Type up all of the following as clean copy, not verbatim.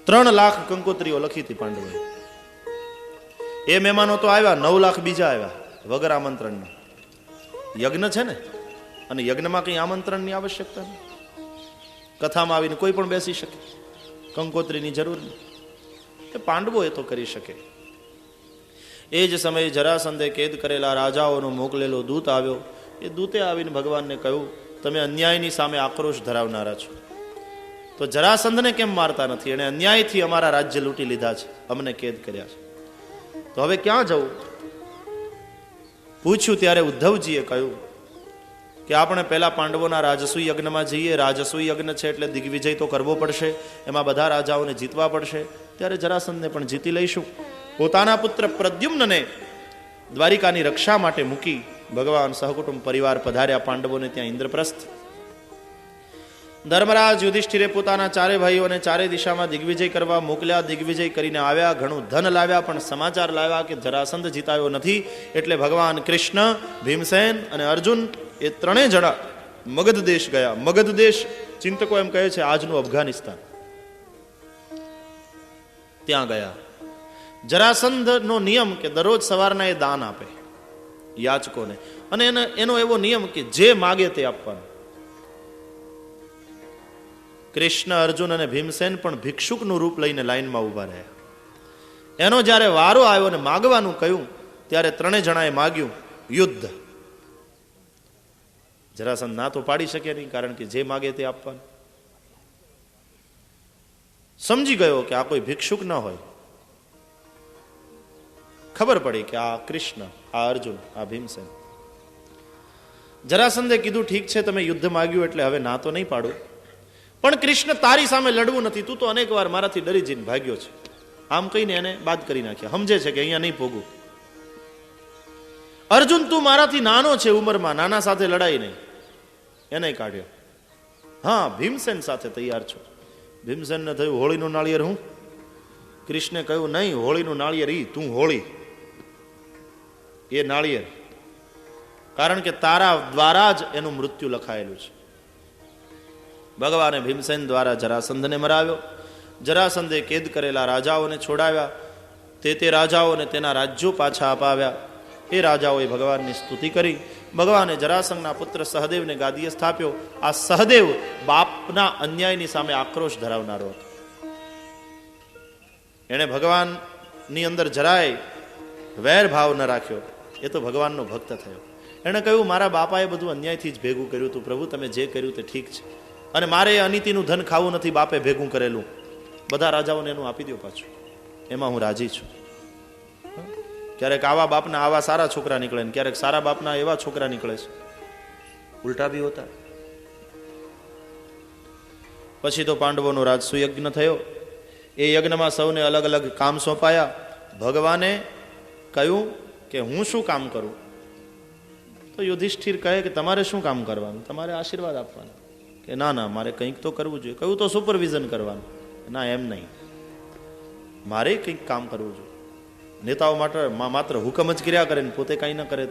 3 લાખ કંકોત્રીઓ લખી હતી પાંડવોએ. એ મહેમાનો તો આવ્યા, 9 લાખ બીજા આવ્યા વગર આમંત્રણના. યજ્ઞ છે ને, અને યજ્ઞમાં કઈ આમંત્રણની આવશ્યકતા નથી. કથામાં આવીને કોઈ પણ બેસી શકે, કંકોત્રીની જરૂર નહીં. એ પાંડવો એ તો કરી શકે. એ જ સમયે જરાસંધે કેદ કરેલા રાજાઓનો મોકલેલો દૂત આવ્યો. એ દૂતે આવીને ભગવાનને કહ્યું, તમે અન્યાયની સામે આક્રોશ ધરાવનારા છો, તો જરાસંધને કેમ મારતા નથી? એણે અન્યાયથી અમારા રાજ્ય લૂંટી લીધા છે, અમને કેદ કર્યા છે, તો હવે ક્યાં જવું? પૂછ્યું ત્યારે ઉદ્ધવજીએ કહ્યું કે આપણે પહેલા પાંડવોના રાજસૂય યજ્ઞમાં જઈએ. રાજસૂય યજ્ઞ છે એટલે દિગ્વિજય તો કરવો પડશે, એમાં બધા રાજાઓને જીતવા પડશે. ત્યારે જરાસંધને પણ જીતી લઈશું. પોતાના પુત્ર પ્રદ્યુમ્નને દ્વારિકાની રક્ષા માટે મૂકી ભગવાન સહકુટુંબ પરિવાર પધાર્યા પાંડવોને ત્યાં ઇન્દ્રપ્રસ્થ. ધર્મરાજ યુધિષ્ઠિરે પોતાના 4 ભાઈઓને 4 દિશામાં દિગ્વિજય કરવા મોકલ્યા. દિગ્વિજય કરીને આવ્યા, ઘણું ધન લાવ્યા, પણ સમાચાર લાવ્યા કે જરાસંધ જીતાયો નથી. એટલે ભગવાન કૃષ્ણ, ભીમસેન અને અર્જુન એ 3 જણા મગધ દેશ ગયા. મગધ દેશ ચિંતકો એમ કહે છે આજનું અફઘાનિસ્તાન. ત્યાં ગયા. જરાસંધનો નિયમ કે દરરોજ સવારના એ દાન આપે યાચકોને, અને એનો એવો નિયમ કે જે માગે તે આપવાનું. કૃષ્ણ, અર્જુન અને ભીમસેન પણ ભિક્ષુકનું રૂપ લઈને લાઈનમાં ઉભા રહ્યા. એનો જ્યારે વારો આવ્યો ને માગવાનું કહ્યું, ત્યારે 3 જણાએ માગ્યું યુદ્ધ. જરાસંધ ના તો પાડી શકે નહીં, કારણ કે જે માગે તે આપવાનું. સમજી ગયો કે આ કોઈ ભિક્ષુક ન હોય. ખબર પડી કે આ કૃષ્ણ, આ અર્જુન, આ ભીમસેન. જરાસંધે કીધું ઠીક છે, તમે યુદ્ધ માગ્યું એટલે હવે ના તો નહીં પાડું, પણ કૃષ્ણ તારી સામે લડવું નથી. તું તો અનેક વાર મારાથી ડરી જઈને ભાગ્યો છે. આમ કહીને એને બાદ કરી નાખ્યા. સમજે છે કે અહીંયા નહીં ભોગું. અર્જુન, તું મારાથી નાનો છે ઉંમરમાં, નાના સાથે લડાઈ નહીં. એને કાઢ્યો. હા, ભીમસેન સાથે તૈયાર છો. ભીમસેનને થયું હોળીનું નાળિયેર હું? કૃષ્ણે કહ્યું નહીં, હોળીનું નાળિયેર ઈ તું, હોળી એ નાળિયેર, કારણ કે તારા દ્વારા જ એનું મૃત્યુ લખાયેલું છે. ભગવાને ભીમસેન દ્વારા જરાસંધને મરાવ્યો. જરાસંધે કેદ કરેલા રાજાઓને છોડાવ્યા. તે રાજાઓને તેના રાજ્યો પાછા અપાવ્યા. એ રાજાઓએ ભગવાનની સ્તુતિ કરી. ભગવાને જરાસંઘના પુત્ર સહદેવને ગાદીએ સ્થાપ્યો. આ સહદેવ બાપના અન્યાયની સામે આક્રોશ ધરાવનારો હતો. એણે ભગવાનની અંદર જરાય વેર ભાવ ન રાખ્યો. એ તો ભગવાનનો ભક્ત થયો. એણે કહ્યું મારા બાપાએ બધું અન્યાયથી જ ભેગું કર્યું હતું, પ્રભુ તમે જે કર્યું તે ઠીક છે, અને મારે અનીતિનું ધન ખાવું નથી, બાપે ભેગું કરેલું. બધા રાજાઓને એનું આપી દો પાછું, એમાં હું રાજી છું. ક્યારેક આવા બાપના આવા સારા છોકરા નીકળે ને ક્યારેક સારા બાપના એવા છોકરા નીકળે છે, ઉલટા બી હોતા. પછી તો પાંડવોનો રાજસૂય યજ્ઞ થયો. એ યજ્ઞમાં સૌને અલગ અલગ કામ સોંપાયા. ભગવાને કહ્યું કે હું શું કામ કરું? તો યુધિષ્ઠિર કહે કે તમારે શું કામ કરવાનું? તમારે આશીર્વાદ આપવાના. કે ના ના, મારે કંઈક તો કરવું જોઈએ. કહ્યું તો સુપરવિઝન કરવાનું. ના, એમ નહીં, મારે કંઈક કામ કરવું જોઈએ. નેતાઓ માટે માત્ર હુકમ જ કર્યા કરે ને પોતે કાંઈ ન કરે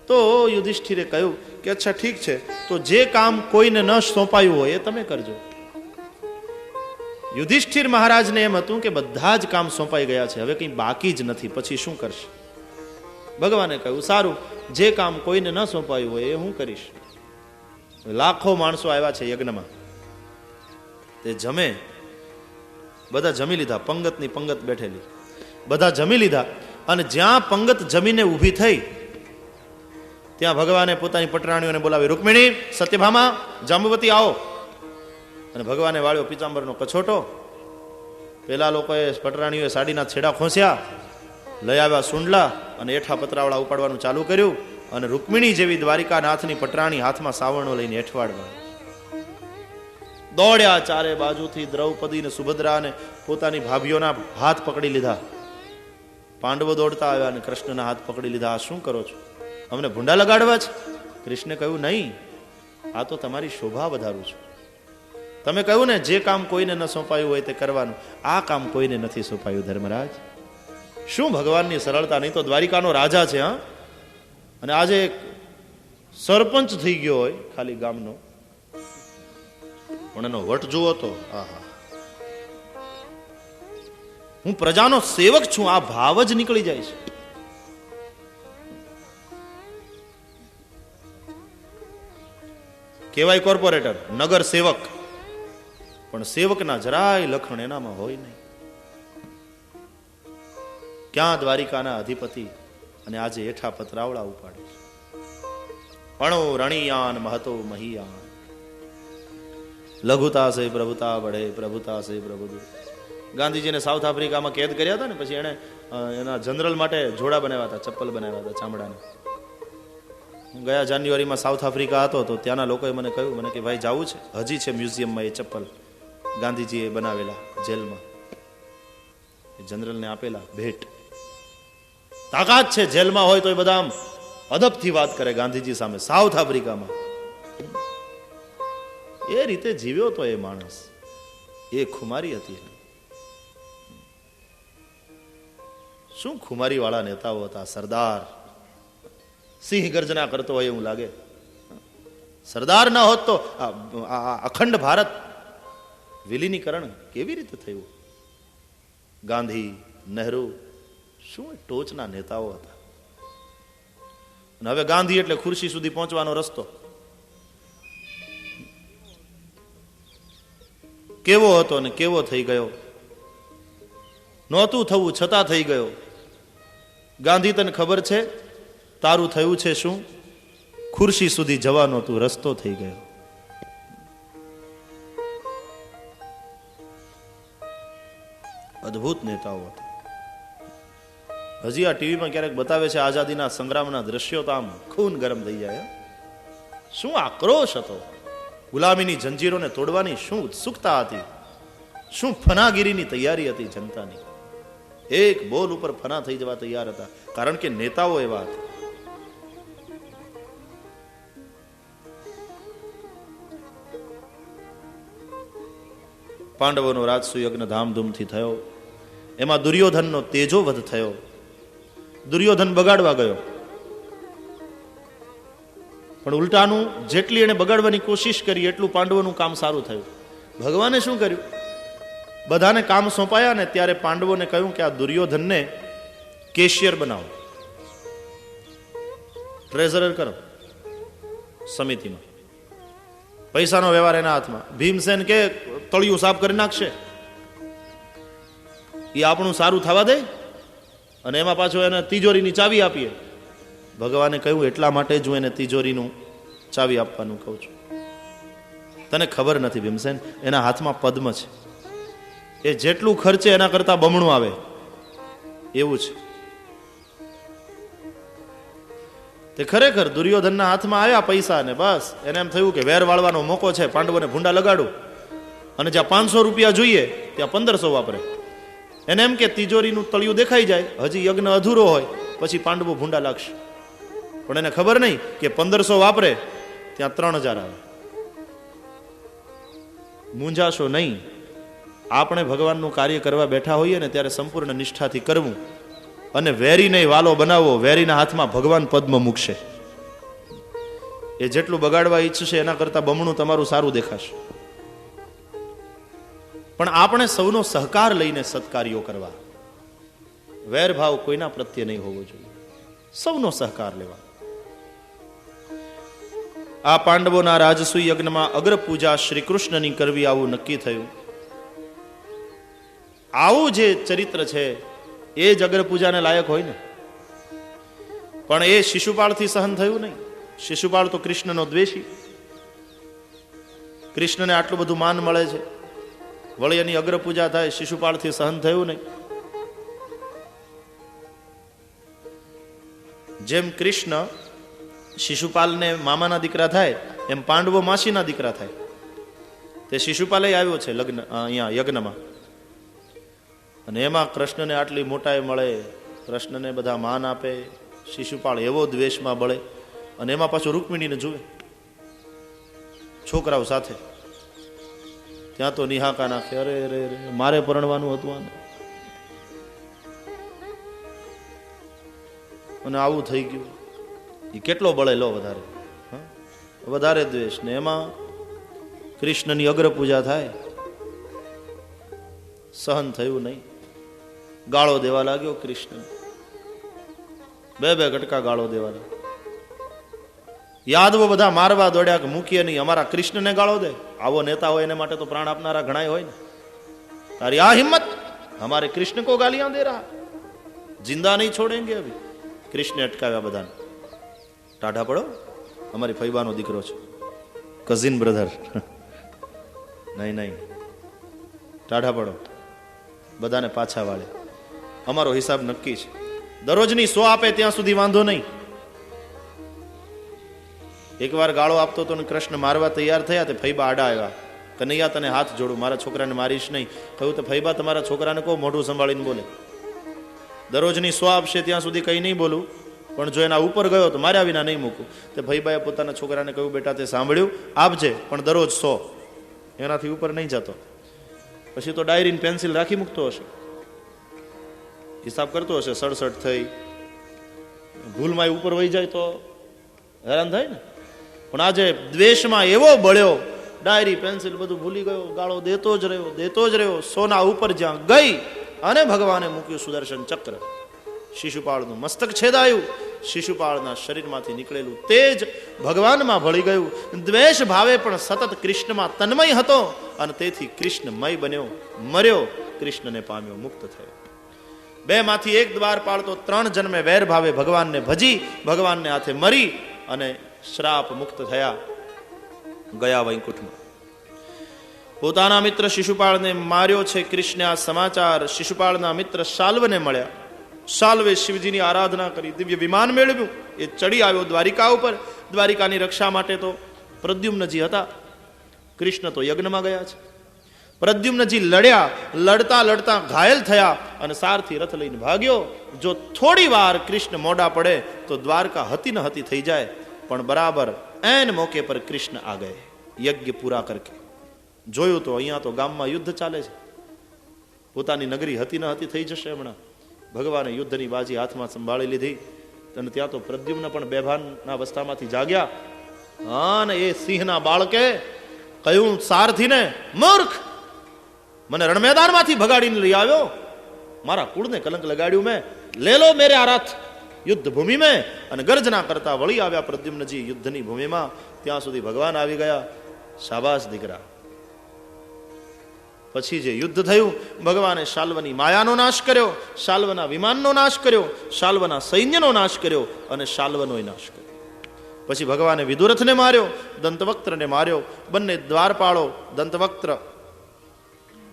તો યુધિષ્ઠિરે કહ્યું કે અચ્છા ઠીક છે, તો જે કામ કોઈને ન સોંપાયું હોય એ તમે કરજો. યુધિષ્ઠિર મહારાજને એમ હતું કે બધા જ કામ સોંપાઈ ગયા છે, હવે કંઈ બાકી જ નથી, પછી શું કરશે? ભગવાને કહ્યું સારું, જે કામ કોઈને ન સોંપાયું હોય એ હું કરીશ. લાખો માણસો આવ્યા છે યજ્ઞમાં. તે જમે, બધા જમી લીધા. પંગતની પંગત બેઠેલી, બધા જમી લીધા. અને જ્યાં પંગત જમીને ઊભી થઈ ત્યાં ભગવાને પોતાની પટરાણીઓને બોલાવી, રૂકમિણી, સત્યભામા, જાંબુવતી આવો. અને ભગવાને વાળ્યો પીતાંબરનો કછોટો. પેલા લોકોએ પટરાણીઓએ સાડીના છેડા ખોસ્યા, લઈ આવ્યા સુંડલા અને એઠા પતરાવાળા ઉપાડવાનું ચાલુ કર્યું. અને રૂકમિણી જેવી દ્વારિકાનાથની પટરાણી હાથમાં સાવરણો લઈને એઠવાડવા દોડ્યા. ચારે બાજુથી દ્રૌપદી ને સુભદ્રા ને પોતાની ભાભીઓના હાથ પકડી લીધા. પાંડવો દોડતા આવ્યા અને કૃષ્ણના હાથ પકડી લીધા. આ શું કરો છો? અમને ભૂંડા લગાડવા છે? કૃષ્ણે કહ્યું નહીં, આ તો તમારી શોભા વધારું છું. તમે કહ્યું ને જે કામ કોઈને ન સોંપાયું હોય તે કરવાનું, આ કામ કોઈને નથી સોંપાયું. ધર્મરાજ, શું ભગવાનની સરળતા! નહીં તો દ્વારિકાનો રાજા છે, હા, અને આજે એક સરપંચ થઈ ગયો હોય ખાલી ગામનો, પણ એનો વટ જુઓ તો આહા, હું પ્રજાનો સેવક છું, આ ભાવ જ નીકળી જાય છે. કહેવાય કોર્પોરેટર, નગર સેવક, પણ સેવકના જરાય લખણ એનામાં હોય નહીં. ક્યાં દ્વારિકાના અધિપતિ અને આજે એઠા પતરાવળા ઉપાડે છે. અણો રણિયાન મહતો મહિયાન, લઘુતા સે પ્રભુતા બઢે, પ્રભુતા સે પ્રભુ. ગાંધીજીને સાઉથ આફ્રિકામાં કેદ કર્યા હતા ને, પછી એને એના જનરલ માટે જોડા બનાવ્યા હતા, ચપ્પલ બનાવ્યા હતા ચામડાના. હું ગયા જાન્યુઆરીમાં સાઉથ આફ્રિકા હતો તો ત્યાંના લોકોએ મને કહ્યું, મને કે ભાઈ જવું છે, હજી છે મ્યુઝિયમમાં એ ચપ્પલ ગાંધીજીએ બનાવેલા જેલમાં, જનરલને આપેલા ભેટ. તાકાત છે, જેલમાં હોય તો એ બધા આમ અદબથી વાત કરે ગાંધીજી સામે. સાઉથ આફ્રિકામાં એ રીતે જીવ્યો તો એ માણસ, એ ખુમારી હતી. શું ખુમારી વાળા નેતાઓ હતા. સરદાર સિંહ ગર્જના કરતો હોય એવું લાગે. સરદાર ના હોત તો અખંડ ભારત વિલીનીકરણ કેવી રીતે થયું. ગાંધી, નહેરુ શું ટોચના નેતાઓ હતા. અને હવે ગાંધી એટલે ખુરશી સુધી પહોંચવાનો રસ્તો. કેવો હતો ને કેવો થઈ ગયો. નહોતું થવું છતાં થઈ ગયો. ગાંધી, તને ખબર છે તારું થયું છે શું? ખુરશી સુધી જવાનો તું રસ્તો થઈ ગયો. અદ્ભુત નેતાઓ હતા. હજી આ ટીવીમાં ક્યારેક બતાવે છે આઝાદીના સંગ્રામના દ્રશ્યો, તો આમ ખૂન ગરમ થઈ જાય. શું આક્રોશ હતો. ગુલામીની જંજીરોને તોડવાની શું ઉત્સુકતા હતી. શું ફનાગીરીની તૈયારી હતી જનતાની. એક બોલ ઉપર ફના થઈ જવા તૈયાર હતા, કારણ કે નેતાઓ એવા હતા. પાંડવોનો રાજસુ યજ્ઞ ધામધૂમથી થયો. એમાં દુર્યોધનનો તેજો વધ થયો. દુર્યોધન બગાડવા ગયો, પણ ઉલટાનું જેટલી એને બગાડવાની કોશિશ કરી એટલું પાંડવોનું કામ સારું થયું. ભગવાને શું કર્યું? બધાને કામ સોંપાયા ને ત્યારે પાંડવોને કહ્યું કે આ દુર્યોધનને કેશિયર બનાવો, ટ્રેઝરર કરો સમિતિમાં. પૈસાનો વ્યવહાર એના હાથમાં. ભીમસેન કે તળિયું સાફ કરી નાખશે, એ આપણું સારું થવા દે, અને એમાં પાછો એને તિજોરીની ચાવી આપીએ. ભગવાને કહ્યું એટલા માટે જ હું એને તિજોરીનું ચાવી આપવાનું કહું છું. તને ખબર નથી ભીમસેન, એના હાથમાં પદ્મ છે, એ જેટલું ખર્ચે એના કરતા બમણું આવે એવું છે. તે ખરેખર દુર્યોધનના હાથમાં આવ્યા પૈસા ને બસ એને એમ થયું કે વેર વાળવાનો મોકો છે, પાંડવોને ભૂંડા લગાડું, અને જ્યાં 500 રૂપિયા જોઈએ ત્યાં 1500 વાપરે. એને એમ કે તિજોરીનું તળિયું દેખાઈ જાય, હજી યજ્ઞ અધૂરો હોય, પછી પાંડવો ભૂંડા લાગશે. પણ એને ખબર નહીં કે 1500 વાપરે ત્યાં 3000 આવે. મૂંઝાશો નહીં. આપણે ભગવાનનું કાર્ય કરવા બેઠા હોઈએ ને ત્યારે સંપૂર્ણ નિષ્ઠાથી કરવું, અને વેરીને વાલો બનાવવો. વેરીના હાથમાં ભગવાન પદ્મ મૂકશે, એ જેટલું બગાડવા ઈચ્છશે એના કરતા બમણું તમારું સારું દેખાશે. પણ આપણે સૌનો સહકાર લઈને સત્કાર્યો કરવા. વેરભાવ કોઈના પ્રત્યે નહીં હોવો જોઈએ, સૌનો સહકાર લેવા. આ પાંડવોના રાજસુ યજ્ઞમાં અગ્ર પૂજા શ્રી કૃષ્ણની કરવી આવું નક્કી થયું. આવું જે ચરિત્ર છે એ જ અગ્ર પૂજાને લાયક હોય ને. પણ એ શિશુપાળથી સહન થયું નહીં. શિશુપાળ તો કૃષ્ણનો દ્વેષી. કૃષ્ણને આટલું બધું માન મળે છે, વળી એની અગ્ર પૂજા થાય, શિશુપાળથી સહન થયું નહીં. જેમ કૃષ્ણ શિશુપાલને મામાના દીકરા થાય, એમ પાંડવો માસીના દીકરા થાય. તે શિશુપાલે આવ્યો છે લગ્ન અહીંયા યજ્ઞમાં, અને એમાં કૃષ્ણને આટલી મોટાઈ મળે, કૃષ્ણને બધા માન આપે. શિશુપાળ એવો દ્વેષમાં બળે, અને એમાં પાછું રૂકમિણીને જુએ છોકરાઓ સાથે. ત્યાં તો નિહાકા નાખે, અરે રે રે મારે પરણવાનું હતું આને, અને આવું થઈ ગયું. એ કેટલો બળે લો વધારે, વધારે દ્વેષ. ને એમાં કૃષ્ણની અગ્ર પૂજા થાય, સહન થયું નહીં. ગાળો દેવા લાગ્યો કૃષ્ણ, બે ગટકા ગાળો દેવા લાગ્યો. યાદવો બધા મારવા દોડ્યા કે મૂકીએ નહીં, અમારા કૃષ્ણને ગાળો દે. આવો નેતા હોય એને માટે તો પ્રાણ આપનારા ઘણા હોય ને. તારી આ હિંમત, હમારે કૃષ્ણ કો ગાલિયાં દે રહા, જિંદા નહીં છોડેંગે અભી. કૃષ્ણે અટકાવ્યા બધાને. ટાઢા પડો, અમારી ફૈબાનો દીકરો છે, કઝિન બ્રધર. નહીં, ટાઢા પડો, બધાને પાછા વાળે. અમારો હિસાબ નક્કી છે, દરરોજની 100 આપે ત્યાં સુધી વાંધો નહીં. એકવાર ગાળો આપતો તો કૃષ્ણ મારવા તૈયાર થયા, તે ફૈબા આડા આવ્યા. કનૈયા તને હાથ જોડું, મારા છોકરાને મારીશ નહીં. કહ્યું તો ફૈબા તમારા છોકરાને કહો મોઢું સંભાળીને બોલે. દરરોજની 100 આપશે ત્યાં સુધી કંઈ નહીં બોલું, પણ જો એના ઉપર ગયો તો માર્યા વિના નહીં મૂકું. તે ફૈબાએ પોતાના છોકરાને કહ્યું, બેટા તે સાંભળ્યું, આપજે પણ દરરોજ 100, એનાથી ઉપર નહીં જતો. પછી તો ડાયરી પેન્સિલ રાખી મૂકતો હશે, હિસાબ કરતો હશે. 67 થઈ, ભૂલમાં ઉપર વહી જાય તો હેરાન થાય ને. પણ આજે દ્વેષમાં એવો બળ્યો, ડાયરી પેન્સિલ બધું ભૂલી ગયો, ગાળો દેતો જ રહ્યો. સોના ઉપર જ્યાં ગઈ અને ભગવાને મૂક્યું સુદર્શન ચક્ર, શિશુપાળનું મસ્તક છેદાયું. શિશુપાળના શરીરમાંથી નીકળેલું તેજ ભગવાનમાં ભળી ગયું. દ્વેષ ભાવે પણ સતત કૃષ્ણમાં તન્મય હતો અને તેથી કૃષ્ણમય બન્યો, મર્યો, કૃષ્ણને પામ્યો, મુક્ત થયો. 2 માંથી 1 દ્વાર પાળતો 3 જન્મે વેર ભાવે ભગવાનને ભજી, ભગવાનને હાથે મરી અને શ્રાપ મુક્ત થયા, ગયા વૈકુંઠમાં. પોતાના મિત્ર શિશુપાળને માર્યો છે કૃષ્ણે આ સમાચાર શિશુપાળના મિત્ર શાલ્વને મળ્યા. શાલ્વે શિવજીની આરાધના કરી, દિવ્ય વિમાન મેળવ્યું, એ ચડી આવ્યો દ્વારિકા ઉપર. દ્વારિકાની રક્ષા માટે તો પ્રદ્યુમ્નજી હતા, કૃષ્ણ તો યજ્ઞમાં ગયા છે. પ્રદ્યુમ્નજી લડ્યા, લડતા ઘાયલ થયા અને સારથી રથ લઈને ભાગ્યો. જો થોડી વાર કૃષ્ણ મોડા પડે તો દ્વારકા હતી ન હતી થઈ જાય, પણ બરાબર એન મોકે પર કૃષ્ણ આ ગયે યજ્ઞ પૂરા કરકે. જોયું તો અહીંયા તો ગામમાં યુદ્ધ ચાલે છે, પોતાની નગરી હતી ન હતી થઈ જશે હમણાં. ભગવાને યુદ્ધની બાજી હાથમાં સંભાળી લીધી અને ત્યાં તો પ્રદ્યુમ્ન પણ બેભાનના અવસ્થામાંથી જાગ્યા. અને એ સિંહના બાળકે કહ્યું સારથીને, મૂર્ખ, મને રણમેદાનમાંથી ભગાડીને લઈ આવ્યો, મારા કુળને કલંક લગાડ્યું મેં, લે લો મેરે આ રથ યુદ્ધ ભૂમિ મેં. અને ગર્જના કરતા વળી આવ્યા પ્રદ્યુમ્નજી યુદ્ધની ભૂમિમાં. ત્યાં સુધી ભગવાન આવી ગયા. શાબાશ દીકરા. પછી જે યુદ્ધ થયું, ભગવાને શાલ્વની માયાનો નાશ કર્યો, શાલ્વના વિમાનનો નાશ કર્યો, શાલ્વના સૈન્યનો નાશ કર્યો અને શાલ્વનોય નાશ કર્યો. પછી ભગવાને વિદુરથને માર્યો, દંતવક્ત્રને માર્યો. બંને દ્વારપાળો દંતવક્ત્ર,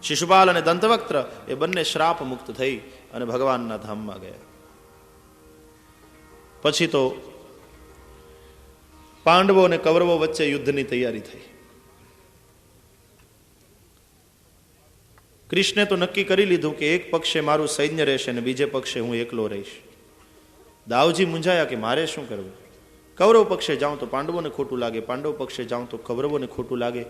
શિશુપાલ અને દંતવક્ત્ર, એ બંને શ્રાપ મુક્ત થઈ અને ભગવાનના ધામમાં ગયા. પછી તો પાંડવો અને કૌરવો વચ્ચે યુદ્ધની તૈયારી થઈ. કૃષ્ણે તો નક્કી કરી લીધું કે એક પક્ષે મારું સૈન્ય રહેશે અને બીજે પક્ષે હું એકલો રહીશ. દાવજી મૂંઝાયા કે મારે શું કરવું. કૌરવ પક્ષે જાઉં તો પાંડવોને ખોટું લાગે, પાંડવ પક્ષે જાઉં તો કૌરવોને ખોટું લાગે.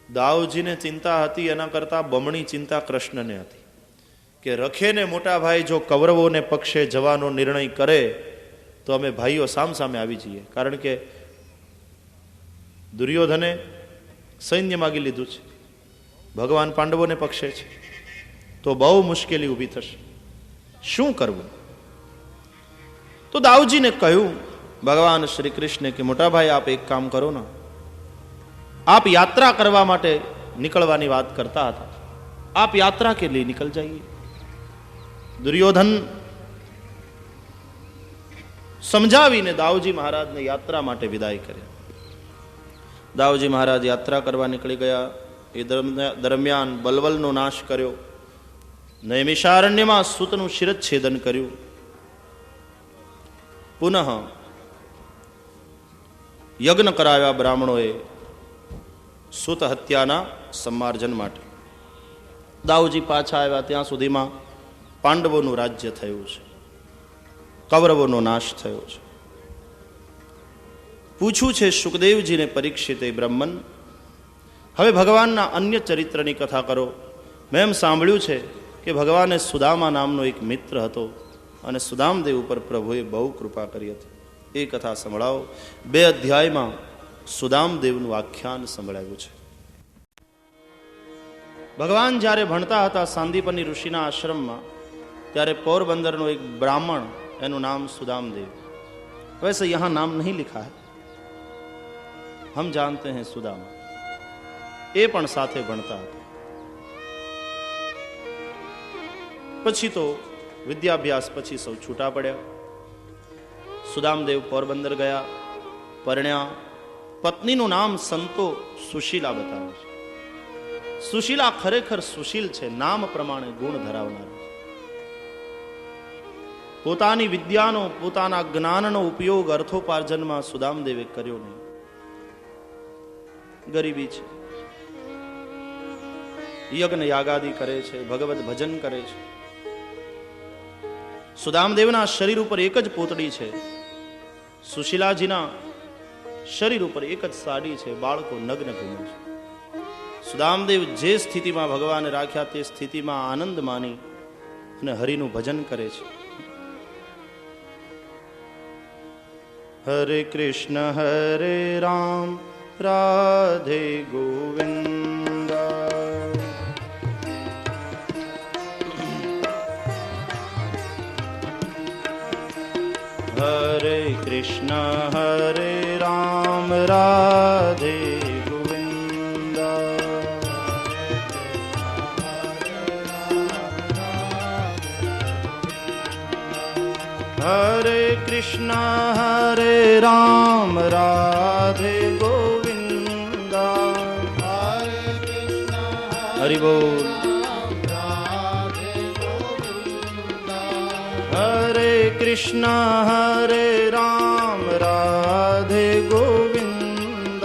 દાવજીને ચિંતા હતી એના કરતા બમણી ચિંતા કૃષ્ણને હતી કે રખેને મોટા ભાઈ જો કૌરવોને પક્ષે જવાનો નિર્ણય કરે તો અમે ભાઈઓ સામસામે આવી જઈએ. કારણ કે દુર્યોધને સૈન્ય માગી લીધું છે, ભગવાન પાંડવોને પક્ષે છે, તો બહુ મુશ્કેલી ઊભી થશે. શું કરવું? તો દાવજીને કહ્યું ભગવાન શ્રી કૃષ્ણે કે મોટા ભાઈ આપ એક કામ કરો ને, आप यात्रा करवा माटे निकलवानी बात करता था, आप यात्रा के लिए निकल जाइए. दुर्योधन समझावीने दाऊजी महाराज ने यात्रा माटे विदाय કર્યા. દાઉજી મહારાજ યાત્રા કરવા નીકળી ગયા. એ દરમિયાન બલવલનો નાશ કર્યો, નૈમિષારણ્યમાં સૂતનું શિરચ્છેદન કર્યું. પુનઃ યજ્ઞ કરાવ્યા બ્રાહ્મણોએ સૂત હત્યાના સમાર્જન માટે. દાઉજી પાછા આવ્યા ત્યાં સુધીમાં પાંડવોનું રાજ્ય થયું છે, કૌરવોનો નાશ થયો છે. પૂછ્યું છે સુખદેવજીને પરીક્ષિતે બ્રહ્મન, હવે ભગવાનના અન્ય ચરિત્રની કથા કરો. મેં એમ સાંભળ્યું છે કે ભગવાને સુદામા નામનો એક મિત્ર હતો અને સુદામદેવ ઉપર પ્રભુએ બહુ કૃપા કરી હતી. એ કથા સંભળાવો. 2 અધ્યાયમાં સુદામદેવનું આખ્યાન સંભળાવ્યું છે. ભગવાન જ્યારે ભણતા હતા સાંદીપની ઋષિના આશ્રમમાં, ત્યારે પોરબંદરનો એક બ્રાહ્મણ, એનું નામ સુદામદેવ, वैसे यहां नाम नहीं लिखा है, हम जानते हैं सुदामा, એ પણ સાથે ભણતા હતા. પછી તો વિદ્યાભ્યાસ પછી સૌ છૂટા પડ્યા. સુદામદેવ પોરબંદર ગયા, પરણ્યા. પત્નીનું નામ સંતો સુશીલા બતાવે છે. સુશીલા ખરેખર સુશીલ છે, નામ પ્રમાણે ગુણ ધરાવનાર. પોતાની વિદ્યાનો, પોતાના જ્ઞાનનો ઉપયોગ અર્થોપાર્જનમાં સુદામદેવે કર્યો નહીં. ગરીબી છે, યજ્ઞ યાગાદિ કરે છે, ભગવત ભજન કરે છે. સુદામદેવના શરીર ઉપર એક જ પોતડી છે, સુશીલાજીના શરીર ઉપર એક જ સાડી છે, બાળકો નગ્ન ઘૂમે છે. સુદામદેવ જે સ્થિતિમાં ભગવાને રાખ્યા તે સ્થિતિમાં આનંદ માની અને હરિનું ભજન કરે છે. હરે કૃષ્ણ હરે રામ રાધે ગોવિંદ. હરે કૃષ્ણ હરે રામ રાધે ગોવિંદ. હરે કૃષ્ણ હરે રામ રાધે ગોવિંદ. હરિ બોલ. હરે કૃષ્ણ હરે રામ રાધે ગોવિંદ.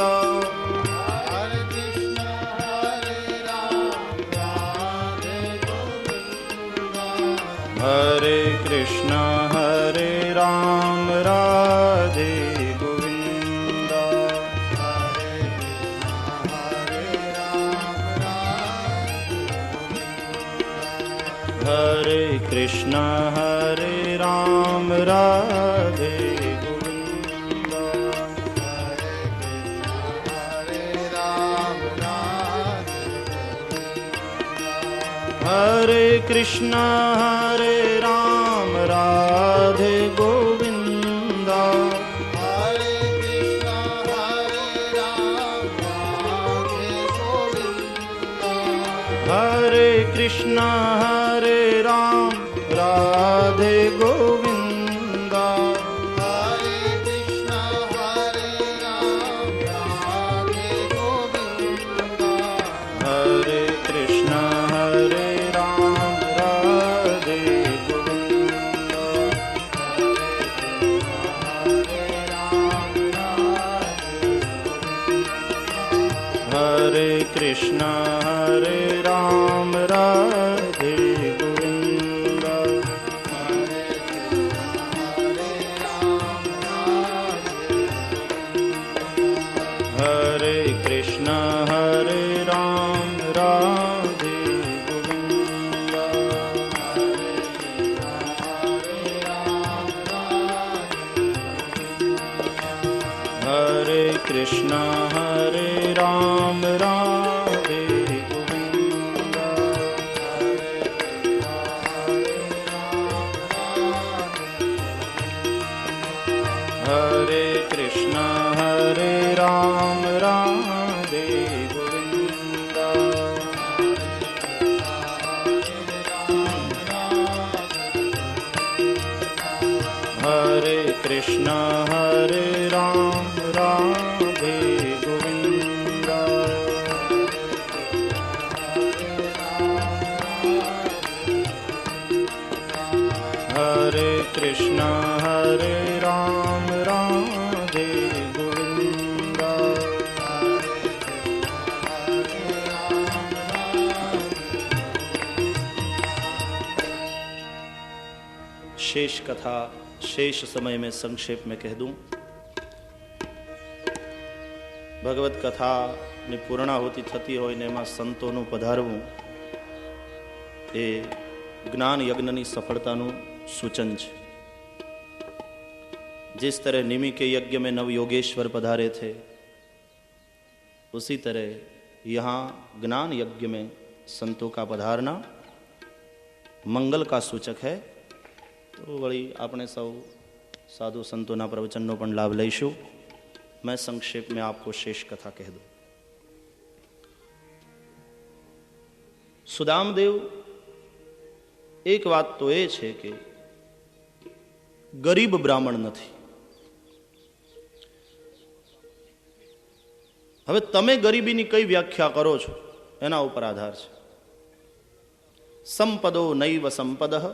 હરે કૃષ્ણ હરે રામ રાધે ગોવિંદ. હરે કૃષ્ણ હરે રામ રાધે ગોવિંદ. હરે કૃષ્ણ હરે રામ રાધે ગોવિંદ. હરે કૃષ્ણ હરે રામ રાધે ગોવિંદ. હરે કૃષ્ણ હરે રામ રાધે ગોવિંદ. હરે કૃષ્ણ હરે રામ રાધે ગોવિંદ. હરે કૃષ્ણ હરે રામ રાધે ગોવિંદ. હરે કૃષ્ણ હરે રામ રાધે ગોવિંદ. હરે કૃષ્ણ હરે રામ રાધે ગોવિંદ. હરે કૃષ્ણ હરે રામ રાધે ગોવિંદ. હરે કૃષ્ણ હરે રામ રાધે ગોવિંદ. शेष कथा शेष समय में संक्षेप में कह दूं. ભગવત કથાની પૂર્ણાહુતિ થતી હોય ને એમાં સંતોનું પધારવું એ જ્ઞાન યજ્ઞની સફળતાનું સૂચન છે. जिस तरह निमि के यज्ञ में नव योगेश्वर पधारे थे, उसी तरह यहाँ ज्ञान यज्ञ में संतों का पधारना मंगल का सूचक है। तो वही आपने सब साधु संतों प्रवचनों पण लाभ लईशु। मैं संक्षेप में आपको शेष कथा कह दूं। सुदामदेव एक बात तो ये है कि गरीब ब्राह्मण नहीं। હવે તમે ગરીબીની કઈ વ્યાખ્યા કરો છો એના ઉપર આધાર છે। સંપદો નૈવ સંપદઃ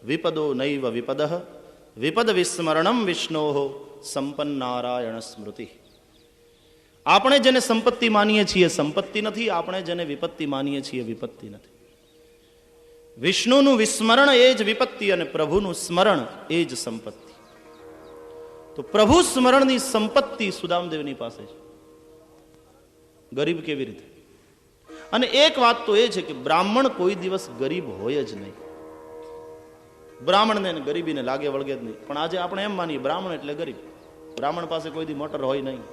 વિપદો નૈવ વિપદઃ વિપદ વિસ્મરણમ વિષ્ણોઃ સંપન્નારાયણ સ્મૃતિ। આપણે જેને સંપત્તિ માનીએ છીએ સંપત્તિ નથી, આપણે જેને વિપત્તિ માનીએ છીએ વિપત્તિ નથી। વિષ્ણુનું વિસ્મરણ એ જ વિપત્તિ અને પ્રભુનું સ્મરણ એ જ સંપત્તિ। તો પ્રભુ સ્મરણની સંપત્તિ સુદામદેવની પાસે છે, ગરીબ કેવી રીતે? અને એક વાત તો એ છે કે બ્રાહ્મણ કોઈ દિવસ ગરીબ હોય જ નહીં। બ્રાહ્મણને ગરીબીને લાગે વળગે જ નહીં। પણ આજે આપણે એમ માનીએ બ્રાહ્મણ એટલે ગરીબ, બ્રાહ્મણ પાસે કોઈ દી મોટર હોય નહીં,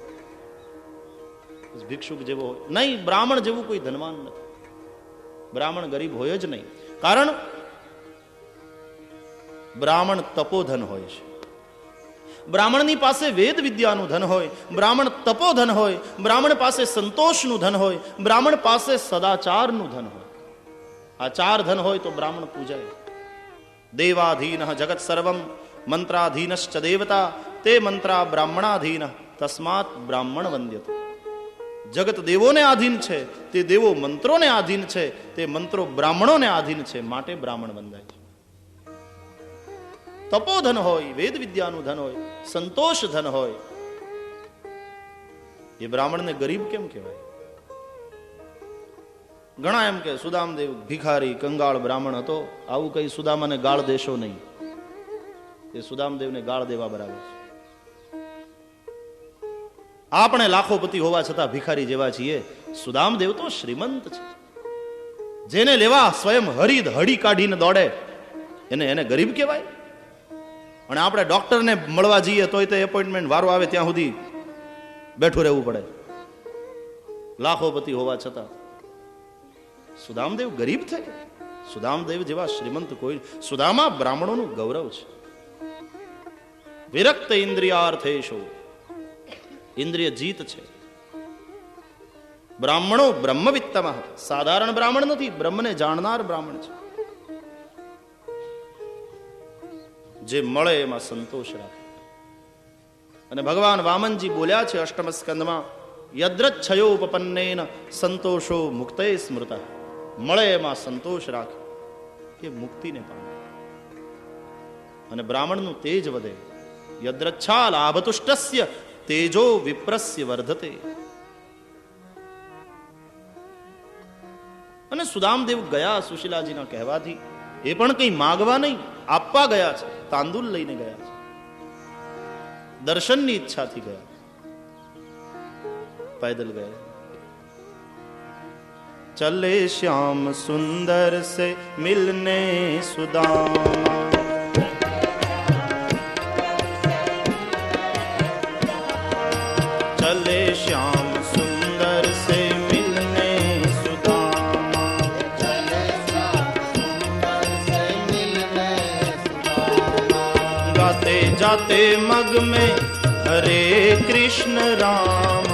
ભિક્ષુક જેવો હોય નહીં, બ્રાહ્મણ જેવું કોઈ ધનવાન નથી, બ્રાહ્મણ ગરીબ હોય જ નહીં। કારણ બ્રાહ્મણ તપોધન હોય છે, બ્રાહ્મણની પાસે વેદ વિદ્યાનું ધન હોય, બ્રાહ્મણ તપોધન હોય, બ્રાહ્મણ પાસે સંતોષનું ધન હોય, બ્રાહ્મણ પાસે સદાચારનું ધન હોય। આ ચાર ધન હોય તો બ્રાહ્મણ પૂજાય। દેવાધીન જગત સર્વમ મંત્રાધીનશ્ચ દેવતા તે મંત્રા બ્રાહ્મણાધીન તસ્માત બ્રાહ્મણ વંદ્યતે। જગત દેવોને આધીન છે, તે દેવો મંત્રોને આધીન છે, તે મંત્રો બ્રાહ્મણોને આધીન છે, માટે બ્રાહ્મણ વંદાય છે। તપોધન હોય, વેદ વિદ્યાનું ધન હોય, સંતોષ ધન હોય, એ બ્રાહ્મણને ગરીબ કેમ કહેવાય? ઘણા એમ કે સુદામદેવ ભિખારી કંગાળ બ્રાહ્મણ હતો, આવું કઈ સુદામાને ગાળ દેશો નહીં, એ સુદામદેવને ગાળ દેવા બરાબર છે। આપણે લાખોપતિ હોવા છતાં ભિખારી જેવા છીએ, સુદામદેવ તો શ્રીમંત છે, જેને લેવા સ્વયં હરિદ હડી કાઢીને દોડે એને ગરીબ કહેવાય? અને આપણે ડોક્ટરને મળવા જઈએ તોય તે એપોઇન્ટમેન્ટ વારો આવે ત્યાં સુધી બેઠું રહેવું પડે, લાખોપતિ હોવા છતાં। સુદામદેવ ગરીબ થઈ? સુદામદેવ જેવા શ્રીમંત કોઈ? સુદામા બ્રાહ્મણોનું ગૌરવ છે। વિરક્ત ઇન્દ્રિયાર્થેષુ, ઇન્દ્રિય જીત છે। બ્રાહ્મણો બ્રહ્મવિત્તમ, સાધારણ બ્રાહ્મણ નથી, બ્રહ્મને જાણનાર બ્રાહ્મણ છે, જે મળે એમાં સંતોષ રાખે। અને ભગવાન વામનજી બોલ્યા છે અષ્ટમ સ્કંદમાં, યદ્રચ્છયોપપન્નેન સંતોષો મુક્તે સ્મૃત। મળે એમાં સંતોષ રાખે કે મુક્તિને પામે। અને બ્રાહ્મણનું તેજ વધે। યદ્રચ્છા લાભતુષ્ટસ્ય તેજો વિપ્રસ્ય વર્ધતે। અને સુદામદેવ ગયા સુશીલાજીના કહેવાથી, એ પણ કંઈ માગવા નહીં, આપવા ગયા છે, તાંદુલ લઈને ગયા છે, દર્શનની ઈચ્છાથી ગયા, पैदल गए। चले श्याम सुंदर से मिलने सुदामा, चले श्याम सुंदर से मिलने सुदामा, चले श्याम सुंदर से मिलने सुदामा। गाते जाते मग में हरे कृष्ण राम,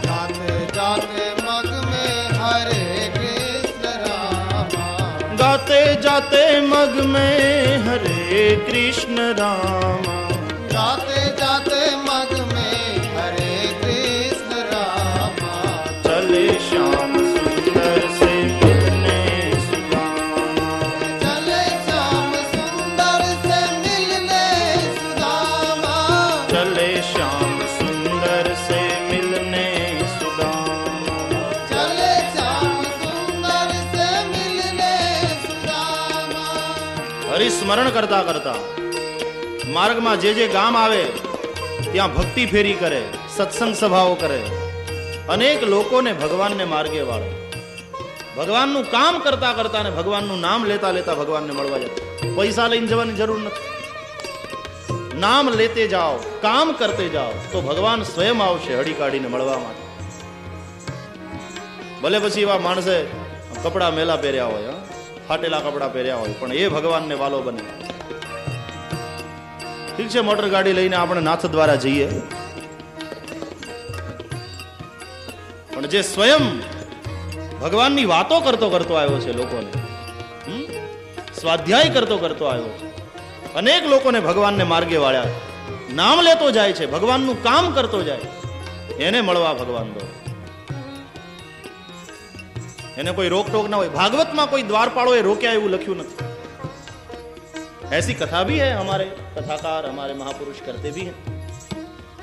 गाते जाते मग में हरे कृष्ण राम, गाते जाते मग में हरे कृष्ण राम, गाते जाते मग में हरे कृष्ण राम। चले श्याम सुंदर से मिलने सुदामा, चले श्याम सुंदर से मिलने सुदामा, चले श्याम सुंदर से मिलने सुदामा, चले श्याम सुंदर से मिलने सुदामा। हरिस्मरण करता करता मार्गમાં જે ગામ આવે ત્યાં ભક્તિ ફેરી કરે, સત્સંગ સભાઓ કરે, અનેક લોકોને ભગવાનને માર્ગે વાળે, ભગવાનનું કામ કરતા કરતા ને ભગવાનનું નામ લેતા લેતા ભગવાનને મળવા જાય। પૈસા લઈને જવાની જરૂર નથી, નામ લેતે જાઓ, કામ કરતે જાઓ, તો ભગવાન સ્વયં આવશે હડી કાઢીને મળવા માટે। ભલે પછી એવા માણસે કપડા મેલા પહેર્યા હોય, ફાટેલા કપડા પહેર્યા હોય, પણ એ ભગવાનને વાલો બને. ઠીક છે, મોટર ગાડી લઈને આપણે નાથ દ્વારા જઈએ, પણ જે સ્વયં ભગવાનની વાતો કરતો આવ્યો છે, લોકોને સ્વાધ્યાય કરતો આવ્યો છે, અનેક લોકોને ભગવાનને માર્ગે વાળ્યા, નામ લેતો જાય છે, ભગવાનનું કામ કરતો જાય, એને મળવા ભગવાન દો. એને કોઈ રોકટોક ના હોય. ભાગવતમાં કોઈ દ્વારપાળોએ રોક્યા એવું લખ્યું નથી. ऐसी कथा भी है, हमारे कथाकार हमारे महापुरुष करते भी हैं.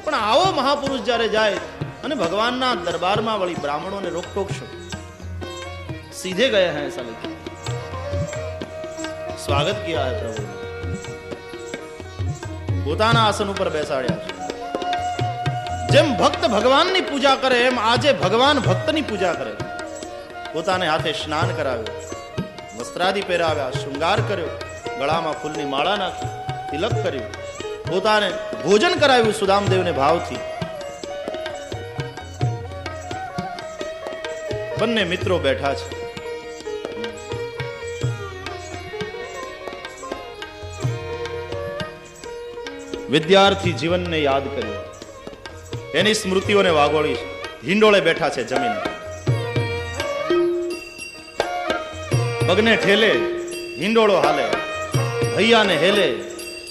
પણ આવો મહાપુરુષ જ્યારે જાય અને ભગવાનના દરબારમાં વળી બ્રાહ્મણોને રોકટોક છો, सीधे गए हैं ऐसा लिखा, स्वागत किया है प्रभु, પોતાના આસન ઉપર બેસાડ્યા છે. જેમ ભક્ત ભગવાનની પૂજા કરે એમ આજે ભગવાન ભક્તની પૂજા કરે. પોતાને હાથે સ્નાન કરાવ્યું, વસ્ત્રાદિ પહેરાવ્યા, શૃંગાર કર્યો, ગળામાં ફૂલની માળા નાખી, તિલક કર્યું, પોતાને ભોજન કરાવ્યું સુદામદેવને ભાવથી. બંને મિત્રો બેઠા છે. વિદ્યાર્થી જીવનને યાદ કર્યું, એની સ્મૃતિઓને વાગોળી. હિંડોળે બેઠા છે જમીન, પગને ઠેલે હિંડોળો હાલે, હૈયાને હેલે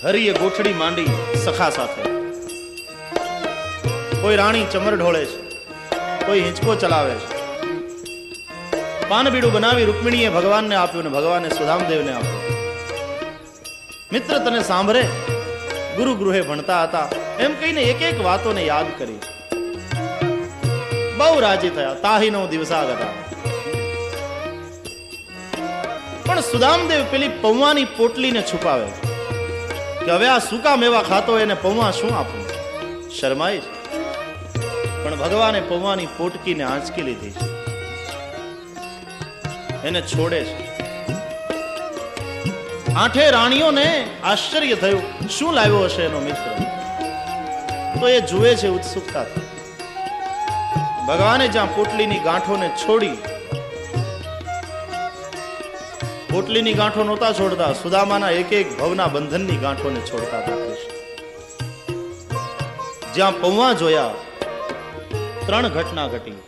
હરિએ ગોઠડી માંડી સખા સાથે. કોઈ રાણી ચમર ઢોળે છે, કોઈ હિંચકો ચલાવે છે. પાનબીડું બનાવી રૂકમિણીએ ભગવાનને આપ્યું ને ભગવાને સુદામદેવને આપ્યું. મિત્ર તને સાંભળે, ગુરુ ગૃહે ભણતા હતા એમ કહીને એક એક વાતોને યાદ કરી. બહુ રાજી થયા. તાહીનો દિવસાગતા. પણ સુદામદેવ પેલી પૌવાની પોટલીને છુપાવે કે હવે આ સૂકા મેવા ખાતો એને પૌવા શું આપું, શરમાય છે. પણ ભગવાને પૌવાની પોટકીને આંચકી લીધી છે, એને છોડે છે. આઠે રાણીઓને આશ્ચર્ય થયું, શું લાવ્યો હશે એનો મિત્ર, તો એ જુએ છે ઉત્સુકતાથી. ભગવાને જ્યાં પોટલીની ગાંઠોને છોડી, પોટલીની ગાંઠો નહોતા છોડતા, સુદામાના એક એક ભવના બંધનની ગાંઠોને છોડતા હતા. જ્યાં પૌવા જોયા, 3 ઘટના ઘટી.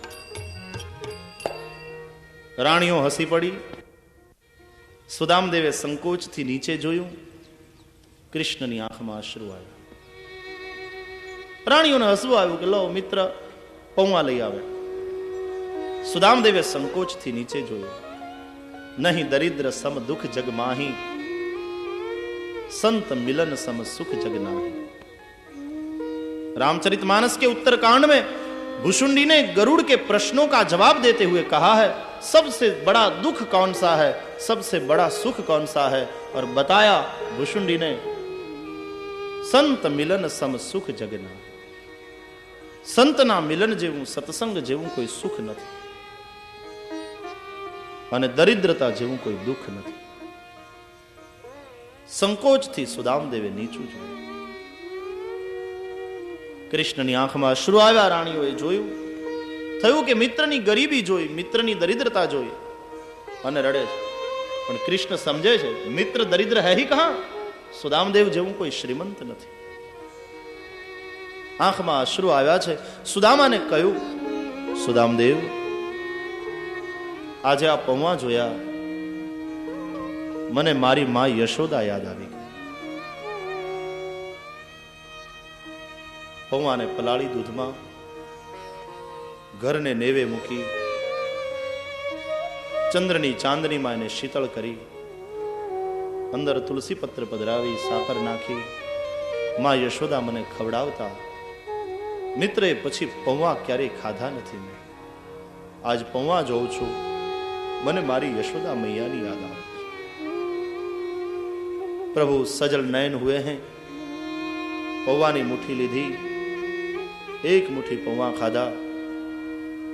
રાણીઓ હસી પડી, સુદામદેવે સંકોચથી નીચે જોયું, કૃષ્ણની આંખમાં અશ્રુ આવ્યા. રાણીઓને હસવું આવ્યું કે લો મિત્ર પૌવા લઈ આવે. સુદામદેવે સંકોચથી નીચે જોયું, નહીં દરિદ્ર સમ દુઃખ જગ માહી, संत मिलन सम सुख जग नाही। रामचरितमानस के उत्तरकांड में भुशुंडी ने गरुड़ के प्रश्नों का जवाब देते हुए कहा है सबसे बड़ा दुख कौन सा है, सबसे बड़ा सुख कौन सा है, और बताया भुशुंडी ने संत मिलन सम सुख जगना। संतना मिलन जेवुं सत्संग जेवुं कोई सुख नहीं અને દરિદ્રતા જેવું કોઈ દુઃખ નથી। સંકોચથી સુદામદેવે નીચું જોયું। કૃષ્ણની આંખમાં અશ્રુ આવ્યા। રાણીઓએ જોયું, થયું કે મિત્રની ગરીબી જોઈ, મિત્રની દરિદ્રતા જોઈ અને રડે છે। પણ કૃષ્ણ સમજે છે મિત્ર દરિદ્ર હે ही कहां, સુદામદેવ જેવું કોઈ શ્રીમંત નથી। આંખમાં અશ્રુ આવ્યા છે। સુદામાને કહ્યું, સુદામદેવ આજે આ પૌવા જોયા, મને મારી માં યશોદા યાદ આવી ગઈ। પૌવાને પલાળી દૂધમાં ઘરને નેવે મૂકી, ચંદ્રની ચાંદનીમાં એને શીતળ કરી, અંદર તુલસી પત્ર પધરાવી, સાકર નાખી માં યશોદા મને ખવડાવતા। મિત્રે પછી પૌવા ક્યારેય ખાધા નથી મેં, આજ પૌવા જોઉં છું, મને મારી यशोदा मैया ની याद આવે। प्रभु सजल नयन हुए हैं, पौवानी मुट्ठी लीधी, एक मुट्ठी पौवा खाधा,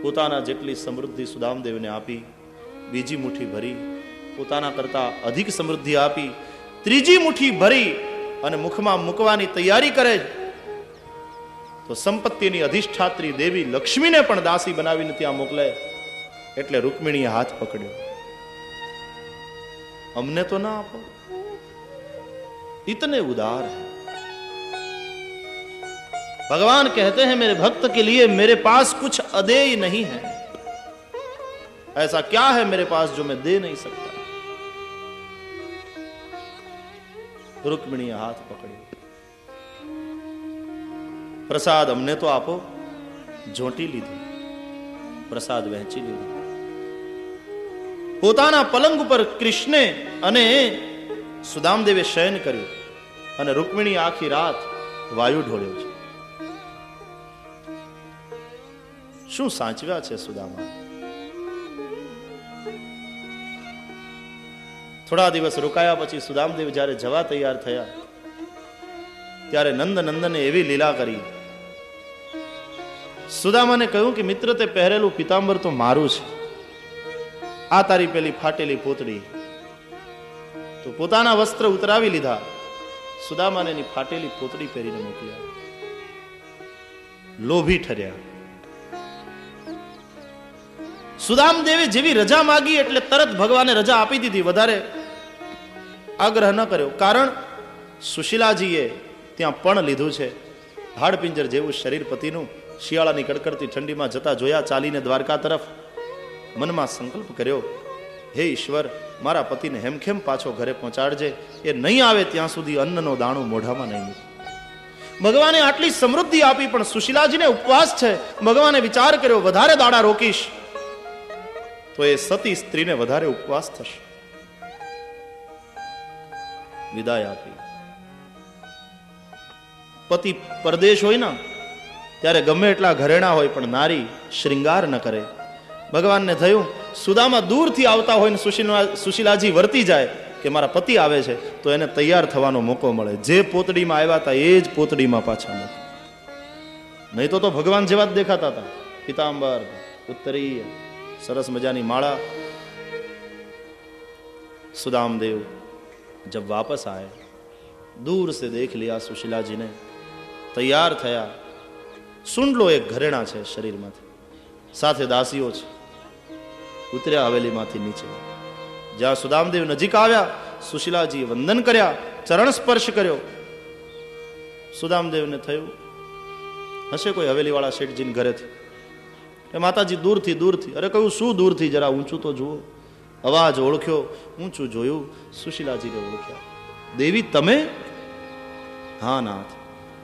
पोताना जेटली समृद्धि सुदामदेव ने आपी, बीजी मुट्ठी भरी, पोताना करता अधिक समृद्धि आपी, त्रीजी मुट्ठी भरी अने मुखमा मूकवानी तैयारी करे तो संपत्तिनी अधिष्ठात्री देवी लक्ष्मी ने पण दासी बनावीने त्यां मोकले। એટલે રૂકમિણીએ હાથ પકડ્યો, हमने तो ना आपो। इतने उदार है। भगवान कहते हैं मेरे भक्त के लिए मेरे पास कुछ अदेय नहीं है। ऐसा क्या है मेरे पास जो मैं दे नहीं सकता। रुक्मिणी हाथ पकड़ी, प्रसाद हमने तो आपो झोंटी लीधी, प्रसाद वહેંચી લીધો। પોતાના પલંગ ઉપર કૃષ્ણે અને સુદામદેવે શયન કર્યું અને રૂકમિણી આખી રાત વાયુ ઢોળ્યો છે। શું સાચવ્યા છે સુદામા। થોડા દિવસ રોકાયા પછી સુદામદેવ જ્યારે જવા તૈયાર થયા ત્યારે નંદનંદને એવી લીલા કરી। સુદામાને કહ્યું કે મિત્ર તે પહેરેલું પિતાંબર તો મારું છે, આ તારી પેલી ફાટેલી પોતડી। તો પોતાના વસ્ત્ર ઉતરાવી લીધા, સુદામાને એની ફાટેલી પોતડી પહેરીને મોકલ્યા। લોભી ઠર્યા। સુદામદેવે જેવી રજા માગી એટલે તરત ભગવાને રજા આપી દીધી, વધારે આગ્રહ ન કર્યો। કારણ સુશીલાજીએ ત્યાં પણ લીધું છે। હાડપિંજર જેવું શરીર પતિનું શિયાળાની કડકડતી ઠંડીમાં જતા જોયા ચાલીને દ્વારકા તરફ। મનમાં સંકલ્પ કર્યો, હે ઈશ્વર મારા પતિને હેમખેમ પાછો ઘરે પહોંચાડજે, એ નહીં આવે ત્યાં સુધી અન્નનો દાણો મોઢામાં નહીં મૂકે। ભગવાને આટલી સમૃદ્ધિ આપી પણ સુશીલાજીને ઉપવાસ છે। ભગવાને વિચાર કર્યો વધારે દાડા રોકીશ તો એ સતી સ્ત્રીને વધારે ઉપવાસ થશે। વિદાય આપી। પતિ પરદેશ હોય ને ત્યારે ગમે એટલા ઘરેણા હોય પણ નારી શ્રૃંગાર ન કરે। ભગવાનને થયું સુદામા દૂરથી આવતા હોય ને સુશીલાજી વર્તી જાય કે મારા પતિ આવે છે તો એને તૈયાર થવાનો મોકો મળે। જે પોતડીમાં આવ્યા હતા એ જ પોતડીમાં પાછા મૂકે, નહીં તો ભગવાન જેવા જ દેખાતા હતા। પિતાંબર, ઉત્તરીય, सरस मजानी माला। सुदामदेव जब वापस आए दूर से देख लिया सुशीला जी ने, तैयार थया। सुंडलो एक घरेणा है शरीर में, साथे दासीओ छे। उतर्या हवेली मांथी नीचे। ज्यां सुदामदेव नजीक आव्या सुशीलाजी वंदन कर्या, चरण स्पर्श कर्यो। सुदामदेव ने थयुं हशे कोई हवेली वाला शेठजी घरे थी। माताजी दूर थी। अरे कहूँ शू दूर थी, जरा ऊंचू तो जुओ। अवाज ओळख्यो, ऊंचू जोयुं, सुशीलाजी ने ओळख्या। देवी तमे? हाँ नाथ,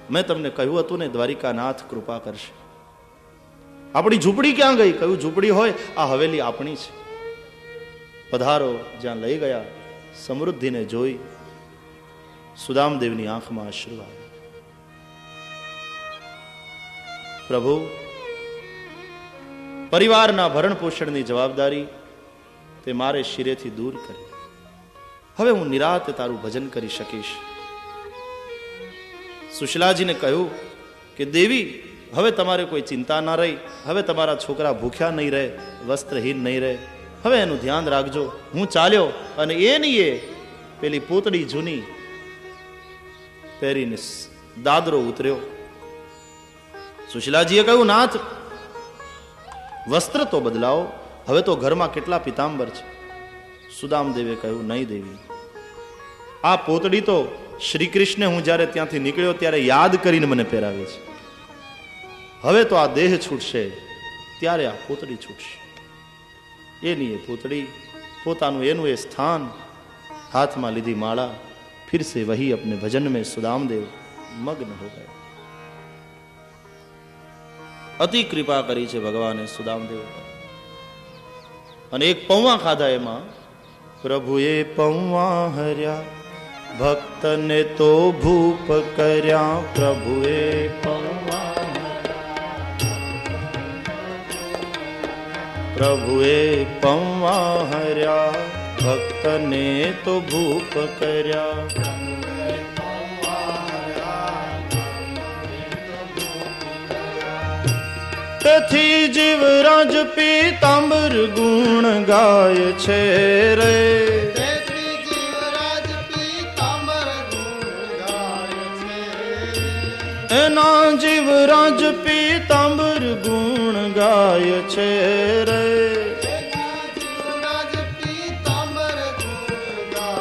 मैं तमने कहूं हतुं ने द्वारिकानाथ कृपा करशे। आपणी झूंपड़ी क्यां गई? कहूं झूंपड़ी होय आ हवेली आपणी छे। पधारो। ज्यां लई गया समृद्धि ने जोई सुदामदेवनी आंखमां अश्रु આવ્યા। प्रभु परिवारना भरण पोषणनी जवाबदारी ते मारे शिरेथी दूर करी। हवे हूँ निराते तारू भजन करी सकीश। सुशीलाजी ने कहूं कि देवी हवे तमारे कोई चिंता ना रही। हवे तमारा छोकरा भूख्या नहीं रहे, वस्त्रहीन नहीं रहे। हवे एनु ध्यान राखजो। हूँ चाल्यो अने एनी ए पेली पोतड़ी जूनी पहेरीने दादरो उतर्यो। सुशीलाजीए कहूं नाथ वस्त्र तो बदलाओ, हवे तो घर में केटला पीतांबर छे। सुदामदेवे कहूं नहीं देवी, आ पोतड़ी तो श्री कृष्ण हूँ ज्यारे त्यांथी निकळ्यो त्यारे याद करीने मने पहेरावी छे। हवे तो आ देह छूटशे त्यारे आ पोतड़ी छूटशे। एनी ए पोतड़ी पोतानुं एनुं ए स्थान, हाथ में लीधी माला। फिर से वही अपने भजन में सुदामदेव मग्न हो गए। अति कृपा करी छे भगवाने सुदामदेव पर। अने एक पौवा खाधा एमां प्रभुए पौवा हर्या, भक्त ने तो भूप कर्या। प्रभुए पौवा प्रभुए पौवा हर्या, भक्त ने तो भूप कर्या। તેથી જીવરાજ પીતાંબર ગુણ ગાય છે રે। તેથી જીવરાજ પીતાંબર ગુણ ગાય છે। એના જીવરાજ પીતાંબર ગુણ ગાય છે રે। એના જીવરાજ પીતાંબર ગુણ ગાય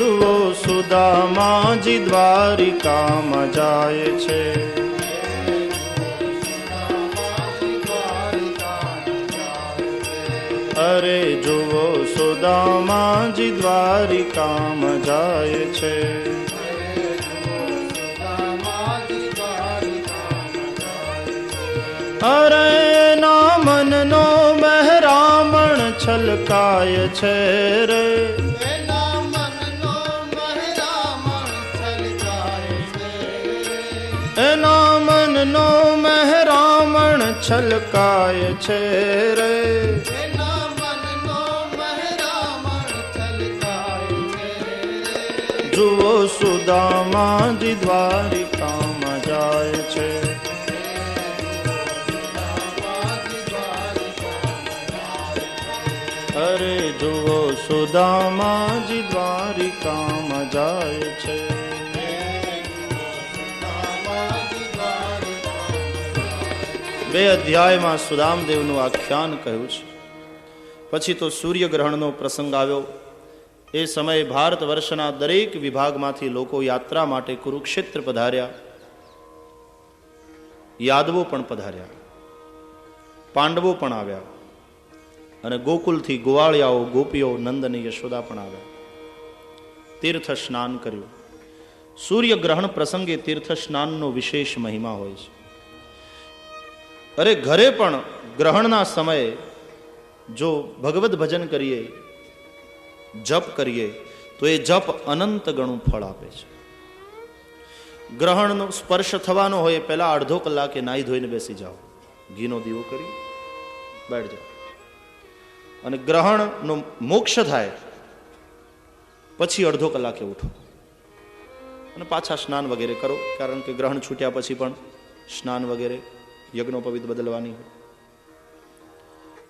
જુઓ સુદામાજી દ્વારિકામાં જાય છે. અરે જુઓ સુદામાજી દ્વારિકામાં જાય છે. અરે ના મનનો મહેરામણ છલકાય છે રે. એના મનનો મહેરામણ છલકાય છે રે. જુઓ સુદામાજી દ્વારિકામાં જાય છે. અરે જુઓ સુદામાજી દ્વારિકામાં જાય છે. બે અધ્યાયમાં સુદામદેવનું આખ્યાન કહ્યું છે. પછી તો સૂર્યગ્રહણનો પ્રસંગ આવ્યો. એ સમયે ભારત વર્ષના દરેક વિભાગમાંથી લોકો યાત્રા માટે કુરુક્ષેત્ર પધાર્યા. યાદવો પણ પધાર્યા, પાંડવો પણ આવ્યા, અને ગોકુલથી ગોવાળિયાઓ, ગોપીઓ, નંદ અને યશોદા પણ આવ્યા. તીર્થ સ્નાન કર્યું. સૂર્યગ્રહણ પ્રસંગે તીર્થ સ્નાનનો વિશેષ મહિમા હોય છે. અરે ઘરે પણ ગ્રહણના સમયે જો ભગવદ ભજન કરીએ, જપ કરીએ, તો એ જપ અનંત ગણું ફળ આપે છે. ગ્રહણનો સ્પર્શ થવાનો હોય પહેલા અડધો કલાકે નાહી ધોઈને બેસી જાઓ, ઘીનો દીવો કરી બેઠ જાઓ, અને ગ્રહણનો મોક્ષ થાય પછી અડધો કલાકે ઉઠો અને પાછા સ્નાન વગેરે કરો. કારણ કે ગ્રહણ છૂટ્યા પછી પણ સ્નાન વગેરે યજ્ઞોપવિત બદલવાની હોય.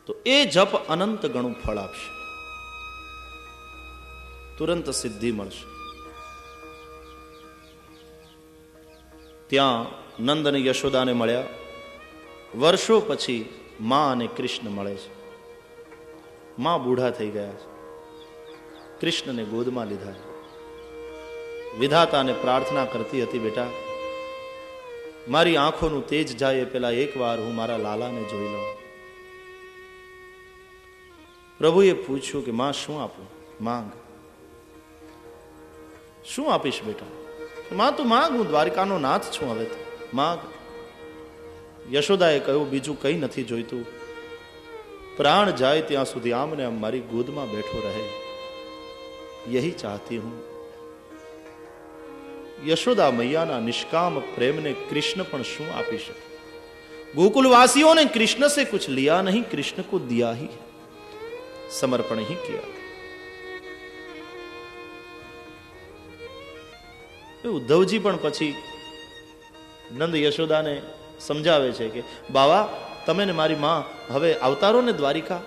તો એ જપ અનંત ગણું ફળ આપશે, તુરંત સિદ્ધિ મળશે. ત્યાં નંદ અને યશોદાને મળ્યા. વર્ષો પછી માં અને કૃષ્ણ મળે છે. માં બૂઢા થઈ ગયા છે, કૃષ્ણને ગોદમાં લીધા છે. વિધાતાને પ્રાર્થના કરતી હતી, બેટા મારી આંખોનું તેજ જાય પેલા એક વાર હું મારા લાલાને જોઈ લઉં. પ્રભુએ પૂછ્યું કે માં શું આપું? માંગ. શું આપીશ બેટા? માં તું માંગ, હું દ્વારકાનો નાથ છું, હવે માંગ. યશોદાએ કહ્યું બીજું કંઈ નથી જોઈતું, પ્રાણ જાય ત્યાં સુધી આમને આમ મારી ગોદમાં બેઠો રહે, યહી ચાહતી હું. યશોદા મૈયાના નિષ્કામ પ્રેમને कृष्ण પણ શું આપી શકે? गोकुलवासियों ने कृष्ण से कुछ लिया नहीं, कृष्ण को दिया ही, समर्पण ही किया. ઉદ્ધવજી પણ પછી નંદ યશોદાને સમજાવે છે કે બાવા તમે ને મારી માં હવે અવતારો ને દ્વારિકા.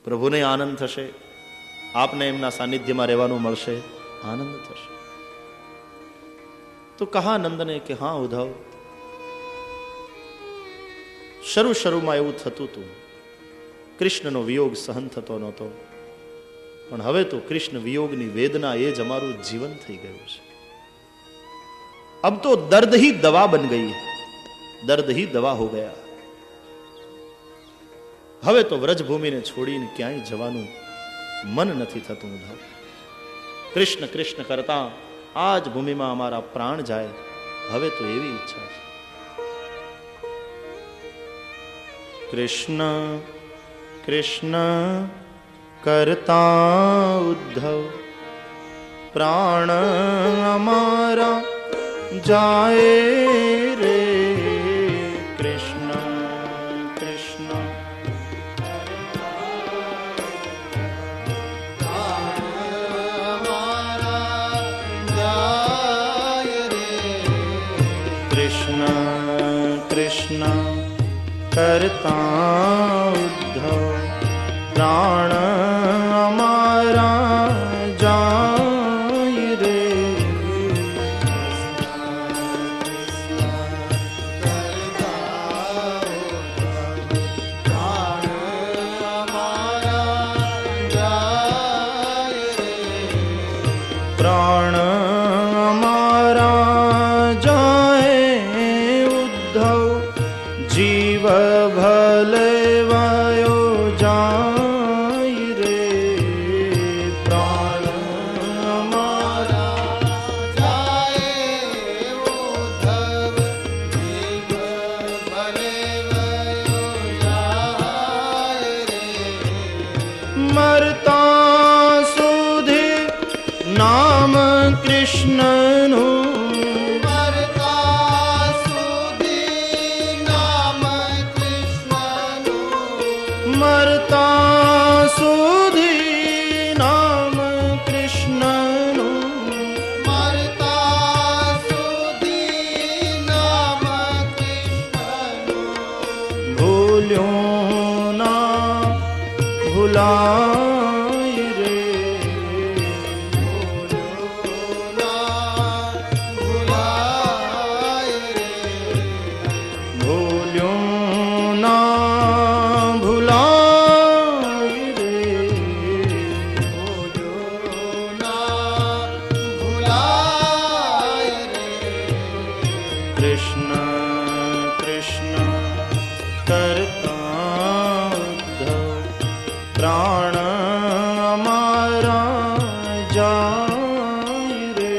પ્રભુને આનંદ થશે, આપને એમના સાનિધ્યમાં રહેવાનું મળશે, આનંદ થશે. તો કહા નંદને કે હા ઉદ્ધવ, શરૂમાં એવું થતું હતું, કૃષ્ણનો વિયોગ સહન થતો નહોતો, પણ હવે તો કૃષ્ણ વિયોગની વેદના એ જ અમારું જીવન થઈ ગયું છે. अब तो दर्द ही दवा बन गई है, दर्द ही दवा हो गया. હવે તો વ્રજભૂમિને છોડીને ક્યાંય જવાનું મન નથી થતું. કૃષ્ણ કૃષ્ણ કરતા આ જ ભૂમિમાં અમારા પ્રાણ જાય, હવે તો એવી ઈચ્છા છે. કૃષ્ણ કૃષ્ણ કરતા ઉદ્ધવ પ્રાણ અમારા જાય રે. કૃષ્ણ કૃષ્ણ કૃષ્ણ કૃષ્ણ કરતા ઉદ્ધવ પ્રાણ અમારા જાય રે. મરતા સુધી નામ કૃષ્ણનું, મરતા સુધી નામ કૃષ્ણનું, ભૂલ્યો ના ભૂલાય રે, ભૂલ્યો ના ભૂલાય રે, ભૂલ્યો ના ભૂલાય રે, ભૂલ્યો ના ભૂલાય રે. કૃષ્ણ કૃષ્ણ કરતા ઉદ્ધવ પ્રાણ અમારા જાય રે,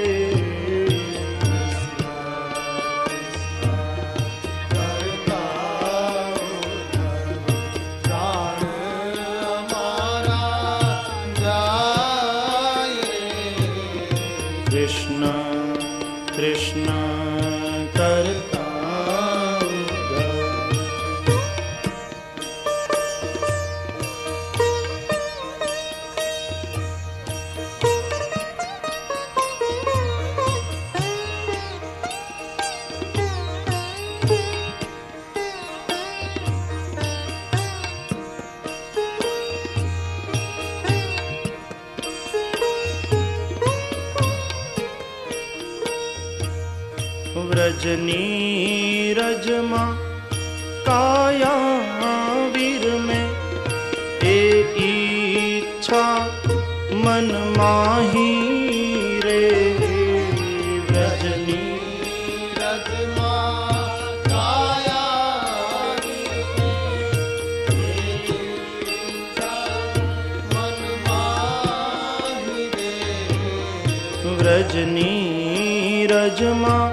પ્રાણ અમારા જાય રે. કૃષ્ણ કૃષ્ણ કરતા ઉદ્ધવ. વ્રજની રજમાં કાયા વીર મેં એ ઈચ્છા મન માહી રે, વ્રજની રજમાં કાયા મનમાં હિરે, વ્રજની રજમાં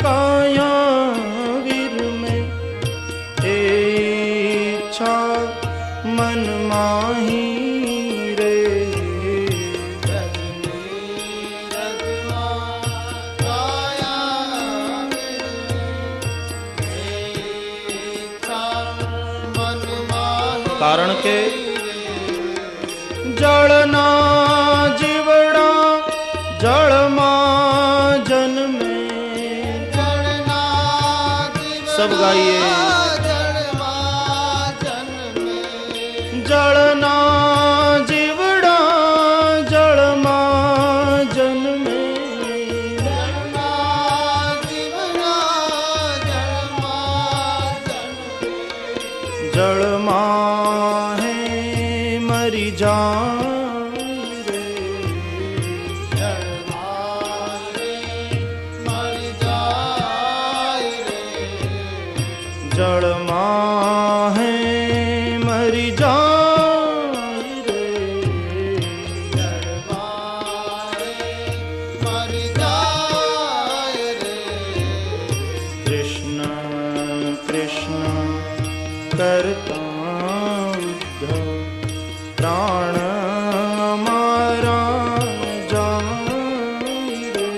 કાયા વીર મેં એ ઈચ્છા મન માહી રે, કારણ કે જળના જીવડા જળમાં જન્મે. સબ ગાઈએ. જળના જીવડા જળમાં જન્મે, જળમાં હે મરી જાય રે, જળમાં હે મરી જાય રે, કૃષ્ણ કૃષ્ણ કરતા ઉદ્ધવ પ્રાણ અમારા જાય રે,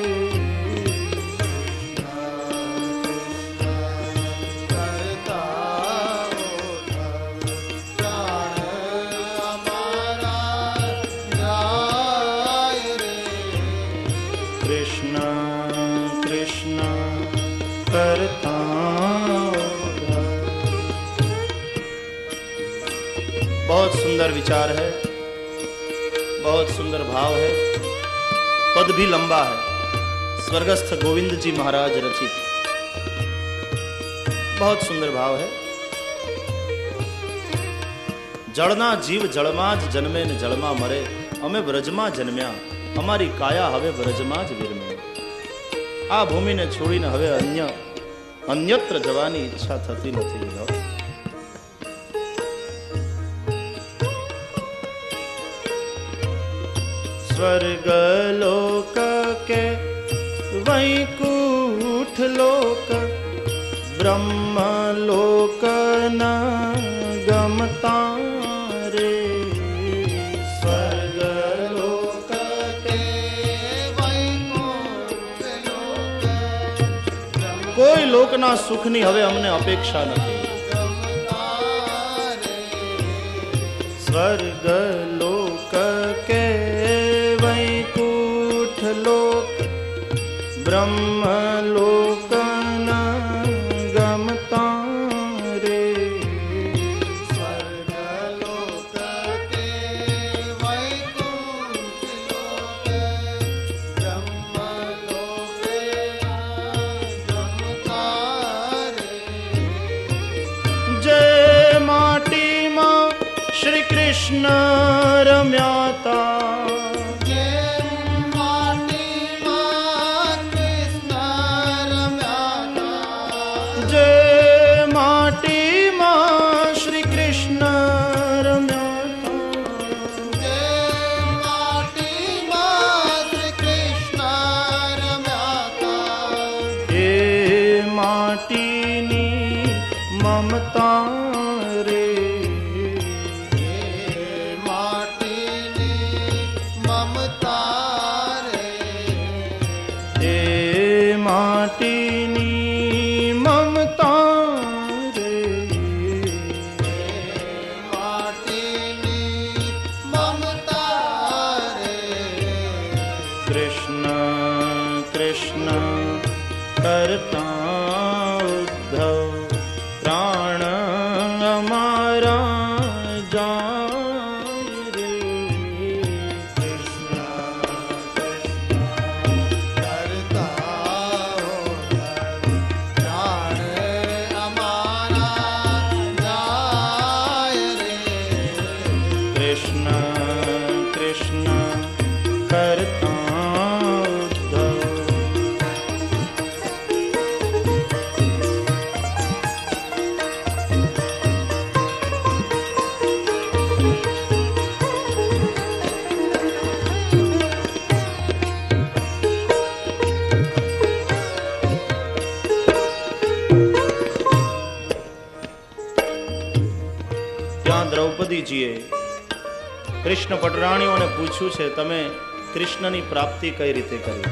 કૃષ્ણ કૃષ્ણ કરતા ઉદ્ધવ. बहुत सुंदर विचार है, बहुत सुंदर भाव है, पद भी लंबा है. स्वर्गस्थ गोविंद जी महाराज रचित बहुत सुंदर भाव है. जळना जीव जळમાં જ જન્મે ને જળમાં મરે, અમે વ્રજમાં જન્મ્યા, અમારી કાયા હવે વ્રજમાં જ વિરમે. આ ભૂમિને છોડીને હવે અન્યત્ર જવાની ઈચ્છા થતી નથી. स्वर्ग लोक के वैकुंठ लोक ब्रह्म लोक न गमता रे, स्वर्ग लोक के વૈકુંઠ લોક, કોઈ લોકના સુખની હવે અમને અપેક્ષા નથી. સ્વર્ગ લોક કે વૈકુંઠ લોક બ્રહ્મ લોક ન ગમતા રે. સ્વર્ગલોક કે વૈકુંઠ લોક બ્રહ્મલોક ગમતા રે. જે માટીમાં શ્રી કૃષ્ણ રમ્યા તા, જે માટીમાં કૃષ્ણ રમ્યા તા, જે માટીમાં શ્રી કૃષ્ણ રમ્યા તા, જે માટીમાં શ્રી કૃષ્ણ રમ્યા તા, એ માટીની મમતા રે. એ માટીની મમતા રે. એ માટીની મમતા રે. માટીની મમતા રે. કૃષ્ણ કૃષ્ણ કરતા ઉદ્ધવ પ્રાણ અમારા જાય રે. કરતા પ્રાણ અમારા જાય રે. કૃષ્ણ કૃષ્ણ કરતા ઉદ્ધવ. ત્યાં દ્રૌપદીજીએ કૃષ્ણ પટરાણીઓને પૂછ્યું છે, તમે કૃષ્ણની પ્રાપ્તિ કઈ રીતે કરી?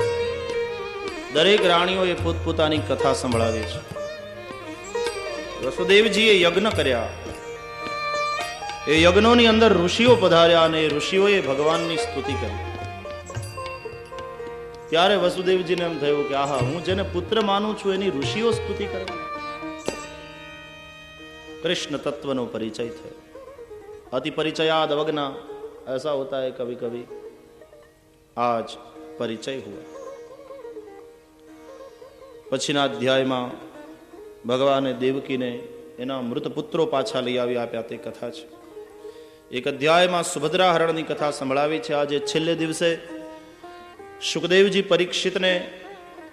દરેક રાણીઓએ પોતપોતાની કથા સંભળાવી છે. વસુદેવજીએ યજ્ઞ કર્યા, એ યજ્ઞોની અંદર ઋષિઓ પધાર્યા અને એ ઋષિઓએ ભગવાનની સ્તુતિ કરી. ત્યારે વસુદેવજીને એમ થયું કે આહા, હું જેને પુત્ર માનું છું એની ઋષિઓ સ્તુતિ કરે. कृष्ण तत्व नो परिचय थे. अति परिचयाद अवज्ञा ऐसा होता है कभी कभी. आज परिचय हुआ. पछीना अध्यायમાં ભગવાને દેવકીને એના મૃત પુત્રો પાછા લઈ આવી આપ્યા તે કથા છે. એક અધ્યાયમાં સુભદ્રા હરણની કથા સંભળાવી છે. આજે છેલ્લે દિવસે સુખદેવજી પરીક્ષિતને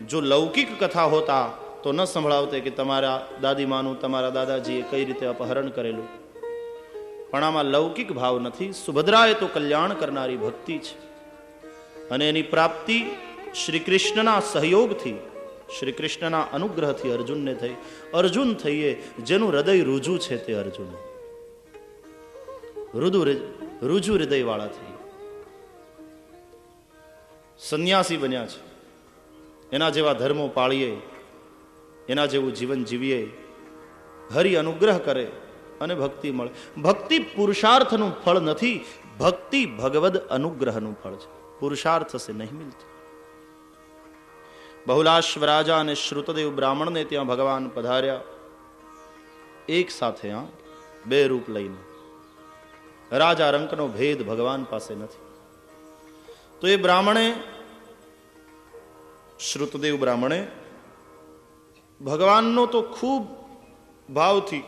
જો લૌકિક કથા હોતા તો ન સંભળાવતે કે તમારા દાદીમાનું તમારા દાદાજીએ કઈ રીતે અપહરણ કરેલું. પણ આમાં લૌકિક ભાવ નથી. સુભદ્રા એ તો કલ્યાણ કરનારી ભક્તિ છે અને એની પ્રાપ્તિ શ્રી કૃષ્ણના સહયોગથી, શ્રી કૃષ્ણના અનુગ્રહથી અર્જુનને થઈ. અર્જુન થઈએ જેનું હૃદય રૂજુ છે તે અર્જુન રૂજુ હૃદય વાળા થઈ સંન્યાસી બન્યા છે. એના જેવા ધર્મો પાળીએ, એના જેવું જીવન જીવીએ, હરિ અનુગ્રહ કરે અને ભક્તિ મળે. ભક્તિ પુરુષાર્થનું ફળ નથી, ભક્તિ ભગવદ અનુગ્રહનું ફળ છે. પુરુષાર્થ સે નહીં મિલતી. બહુલાશ્વ રાજા અને શ્રુતદેવ બ્રાહ્મણને ત્યાં ભગવાન પધાર્યા એક સાથે, બે રૂપ લઈને. રાજા રંકનો ભેદ ભગવાન પાસે નથી. તો એ બ્રાહ્મણે, શ્રુતદેવ બ્રાહ્મણે ભગવાનનો તો ખૂબ ભાવથી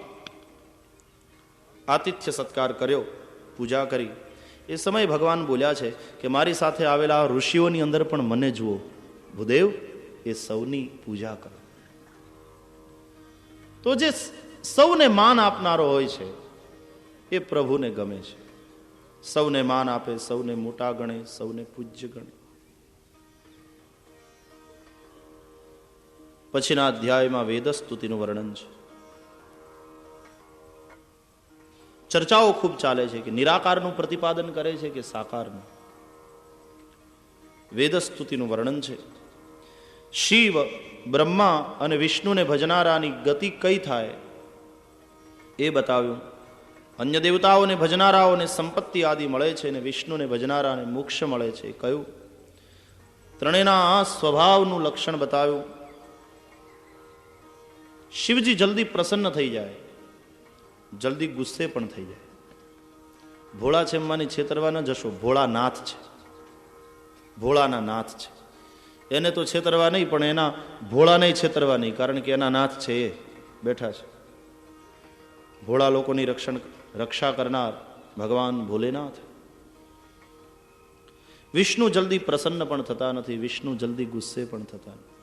આતિથ્ય સત્કાર કર્યો, પૂજા કરી. એ સમયે ભગવાન બોલ્યા છે કે મારી સાથે આવેલા ઋષિઓની અંદર પણ મને જુઓ. ભૂદેવ, એ સૌની પૂજા કરો. તો જે સૌને માન આપનારો હોય છે એ પ્રભુને ગમે છે. સૌને માન આપે, સૌને મોટા ગણે, સૌને પૂજ્ય ગણે. પછીના અધ્યાયમાં વેદ સ્તુતિનું વર્ણન છે. ચર્ચાઓ ખૂબ ચાલે છે કે નિરાકારનું પ્રતિપાદન કરે છે કે સાકારનું. વેદ સ્તુતિનું વર્ણન છે. શિવ, બ્રહ્મા અને વિષ્ણુને ભજનારાની ગતિ કઈ થાય એ બતાવ્યું. અન્ય દેવતાઓને ભજનારાઓને સંપત્તિ આદિ મળે છે અને વિષ્ણુને ભજનારાને મોક્ષ મળે છે. કયું? ત્રણેયના આ સ્વભાવનું લક્ષણ બતાવ્યું. શિવજી જલ્દી પ્રસન્ન થઈ જાય, જલ્દી ગુસ્સે પણ થઈ જાય. ભોળા છે એમની છેતરવા ન જશો. ભોળાનાથ છે, ભોળાના નાથ છે. એને તો છેતરવા નહીં, પણ એના ભોળાને છેતરવા નહીં, કારણ કે એના નાથ છે એ બેઠા છે. ભોળા લોકોની રક્ષા કરનાર ભગવાન ભોલેનાથ. વિષ્ણુ જલ્દી પ્રસન્ન પણ થતા નથી, વિષ્ણુ જલ્દી ગુસ્સે પણ થતા નથી.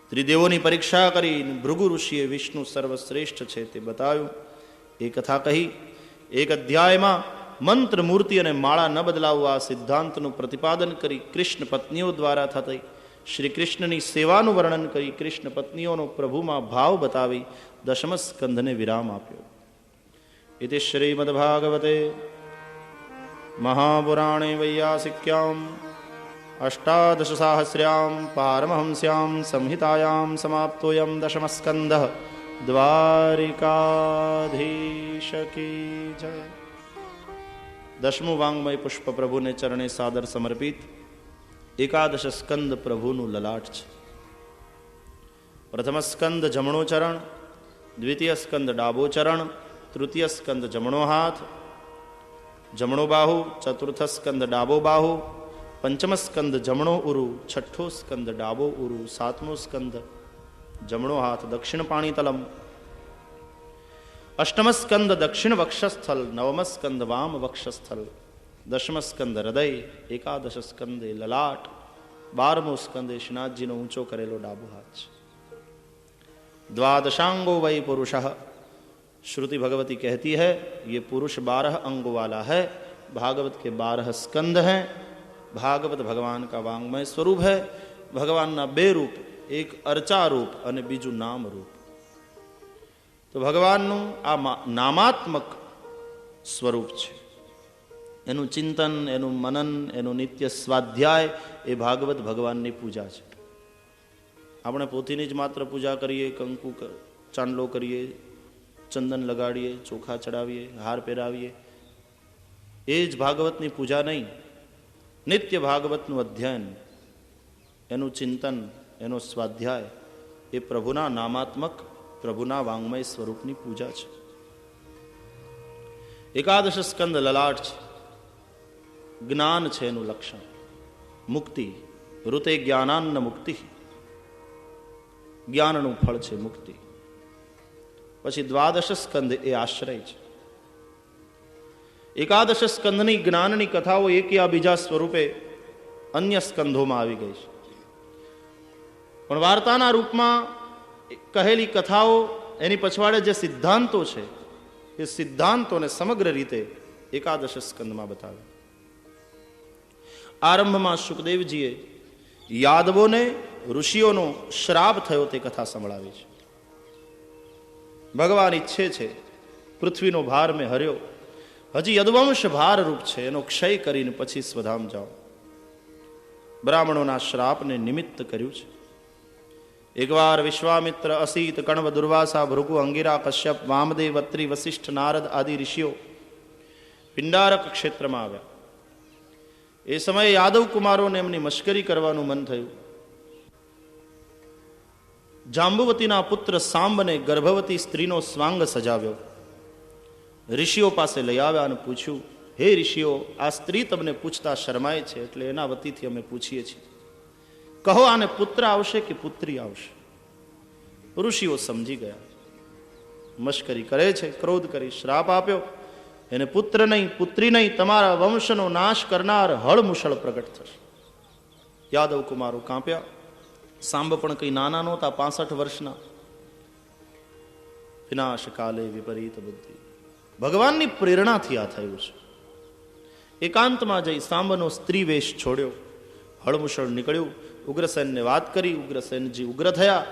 ત્રિદેવોની પરીક્ષા કરી ભૃગુ ઋષિએ વિષ્ણુ સર્વશ્રેષ્ઠ છે તે બતાવ્યું. એ કથા કહી. એક અધ્યાયમાં મંત્ર, મૂર્તિ અને માળા ન બદલાવવા સિદ્ધાંતનું પ્રતિપાદન કરી કૃષ્ણ પત્નીઓ દ્વારા થતી શ્રી કૃષ્ણની સેવાનું વર્ણન કરી કૃષ્ણ પત્નીઓનો પ્રભુમાં ભાવ બતાવી દશમ સ્કંધને વિરામ આપ્યો. ઇતિ શ્રીમદ્ભાગવતે મહાપુરાણે વૈયાસિક્યામ અષ્ટાદશસાહસ્ર્યામ પારમહંસ્યામ સંહિતાયામ સમાપ્તોયમ દશમ સ્કંધઃ. દ્વારિકાધીશ કી જય. દશમું વાંગ્મય પુષ્પ પ્રભુને ચરણે સાદર સમર્પિત. એકાદશ સ્કંદ પ્રભુનું લલાટ છે. પ્રથમ સ્કંદ જમણો ચરણ, દ્વિતીય સ્કંદ ડાબો ચરણ, તૃતીય સ્કંદ જમણો હાથ, જમણો બાહુ, ચતુર્થ સ્કંદ ડાબો બાહુ, પંચમ સ્કંદ જમણો ઉરુ, છઠ્ઠો સ્કંદ ડાબો ઉરુ, સાતમો સ્કંદ જમણો હાથ દક્ષિણ પાણીતલમ, અષ્ટમ સ્કંદ દક્ષિણ વક્ષસ્થલ, નવમ સ્કંદ વામ વક્ષસ્થલ, દશમ સ્કંદ હૃદય, એકાદશ સ્કંદે લલાટ, 12મો સ્કંદે શ્રીનાથજીનો ઊંચો કરેલો ડાબો હાથ છે. द्वादशांगो वै पुरुषः. श्रुति भगवती कहती है ये पुरुष 12 अंगों वाला है. भागवत के 12 स्कंद हैं. भागवत भगवान का वांग्मय स्वरूप है. भगवानના બે રૂપ, એક અર્ચા રૂપ અને બીજું નામ રૂપ. તો ભગવાનનું આ નામાત્મક સ્વરૂપ છે. એનું ચિંતન, એનું મનન, એનું નિત્ય સ્વાધ્યાય એ ભાગવત ભગવાનની પૂજા છે. આપણે પોતીની જ માત્ર પૂજા કરીએ, કંકુ ચાંદલો કરીએ, ચંદન લગાડીએ, ચોખા ચડાવીએ, હાર પહેરાવીએ, એ જ ભાગવતની પૂજા નહીં. નિત્ય ભાગવતનું અધ્યયન, એનું ચિંતન, એનો સ્વાધ્યાય એ પ્રભુના નામાત્મક, પ્રભુના વાંગ્મય સ્વરૂપની પૂજા છે. એકાદશ સ્કંદ લલાટ છે. જ્ઞાન છે એનું લક્ષણ. મુક્તિ, ઋતે જ્ઞાનાન્ન મુક્તિ, જ્ઞાનનું ફળ છે મુક્તિ. પછી દ્વાદશ સ્કંદ એ આશ્રય છે. એકાદશ સ્કંદની જ્ઞાનની કથાઓ એક યા બીજા સ્વરૂપે અન્ય સ્કંધોમાં આવી ગઈ છે. પણ વાર્તાના રૂપમાં કહેલી કથાઓ, એની પછવાડે જે સિદ્ધાંતો છે એ સિદ્ધાંતોને સમગ્ર રીતે એકાદશ સ્કંદમાં બતાવે. આરંભમાં શુકદેવજીએ યાદવોને ઋષિઓનો શ્રાપ થયો તે કથા સંભળાવી છે. ભગવાન ઈચ્છે છે પૃથ્વીનો ભાર મેં હર્યો, હજી યદવંશ ભાર રૂપ છે, એનો ક્ષય કરીને પછી સ્વધામ જાઓ. બ્રાહ્મણોના શ્રાપને નિમિત્ત કર્યું છે. એકવાર વિશ્વામિત્ર, અસીત, કણવ, દુર્વાસા, ભૃગુ, અંગિરા, કશ્યપ, વામદેવ, અત્રિ, વસિષ્ઠ, નારદ આદિ ઋષિઓ પિંડારક ક્ષેત્રમાં આવ્યા. એ સમયે યાદવ કુમારોને એમની મશ્કરી કરવાનું મન થયું. જાંબુવતીના પુત્ર સાંબને ગર્ભવતી સ્ત્રીનો સ્વાંગ સજાવ્યો. ઋષિઓ પાસે લઈ આવ્યા અને પૂછ્યું, હે ઋષિઓ, આ સ્ત્રી તમને પૂછતા શરમાય છે, એટલે એના વતીથી અમે પૂછીએ છીએ. કહો, આને પુત્ર આવશે કે પુત્રી આવશે? ઋષિઓ સમજી ગયા. મશ્કરી કરે છે, ક્રોધ કરી શ્રાપ આપ્યો. એને પુત્ર નહીં, પુત્રી નહીં, તમારા વંશનો નાશ કરનાર હળમુશળ પ્રગટ થશે. યાદવ કુમારો કાંપ્યા. સાંબ પણ કઈ નાના નહોતા, 65 વર્ષના. વિનાશ કાલે વિપરીત બુદ્ધિ. ભગવાનની પ્રેરણાથી આ થયું છે. એકાંતમાં જઈ સાંબનો સ્ત્રી વેશ છોડ્યો, હળમુશળ નીકળ્યું. ઉગ્રસેનને વાત કરી. ઉગ્રસેનજી ઉગ્ર થયા.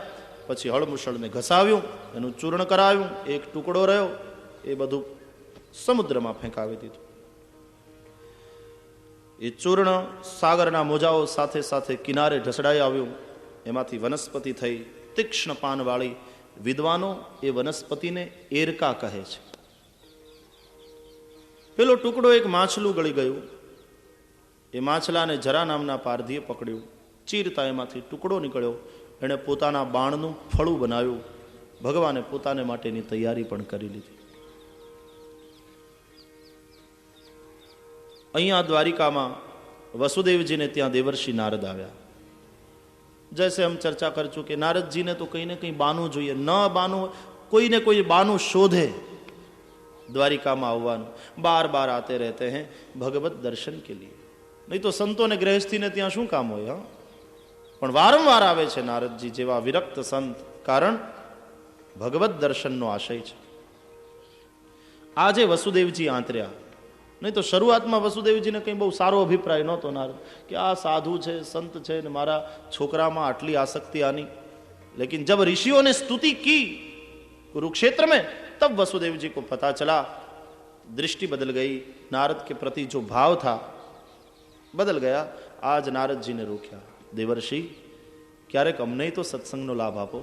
પછી હળમુશળને ઘસાવ્યું, એનું ચૂર્ણ કરાવ્યું. એક ટુકડો રહ્યો, એ બધું સમુદ્રમાં ફેંકાવી દીધું. એ ચૂર્ણ સાગરના મોજાઓ સાથે સાથે કિનારે ઢસડાઈ આવ્યું. એમાંથી વનસ્પતિ થઈ, તીક્ષ્ણ પાનવાળી વિદ્વાનો એ વનસ્પતિને એરકા કહે છે. પેલો ટુકડો એક માછલું ગળી ગયું. એ માછલાને જરા નામના પારધીએ પકડ્યું. ચીરતા એમાંથી ટુકડો નીકળ્યો. એણે પોતાના બાણનું ફળું બનાવ્યું. ભગવાને પોતાને માટેની તૈયારી પણ કરી લીધી. અહીંયા દ્વારિકામાં વસુદેવજીને ત્યાં દેવર્ષિ નારદ આવ્યા. જૈસે હમ ચર્ચા કર ચુકે નારદજીને તો કંઈ ને કંઈ બાનું જોઈએ, ન બાનું કોઈને કોઈ બાનું શોધે દ્વારિકામાં આવવાનું. બાર બાર આતે રહેતે હૈ ભગવત દર્શન કે લીએ. નહીં તો સંતોને ગૃહસ્થીને ત્યાં શું કામ હોય? હા, પણ વારંવાર આવે છે નારદજી જેવા વિરક્ત સંત, કારણ ભગવત દર્શનનો આશય છે. આજે વસુદેવજી આંતર્યા. નહીં તો શરૂઆતમાં વસુદેવજીને કંઈ બહુ સારો અભિપ્રાય નહોતો નારદ, કે આ સાધુ છે, સંત છે, ને મારા છોકરામાં આટલી આસક્તિ આની. लेकिन जब ऋषियों ने स्तुति की कुरुक्षेत्र में, तब वसुदेव जी को पता चला, दृष्टि बदल गई. नारद के प्रति जो भाव था बदल गया. आज नारद जी ने रोक्या, देवर्षि क्यारेक अમને તો સત્સંગનો લાભ આપો.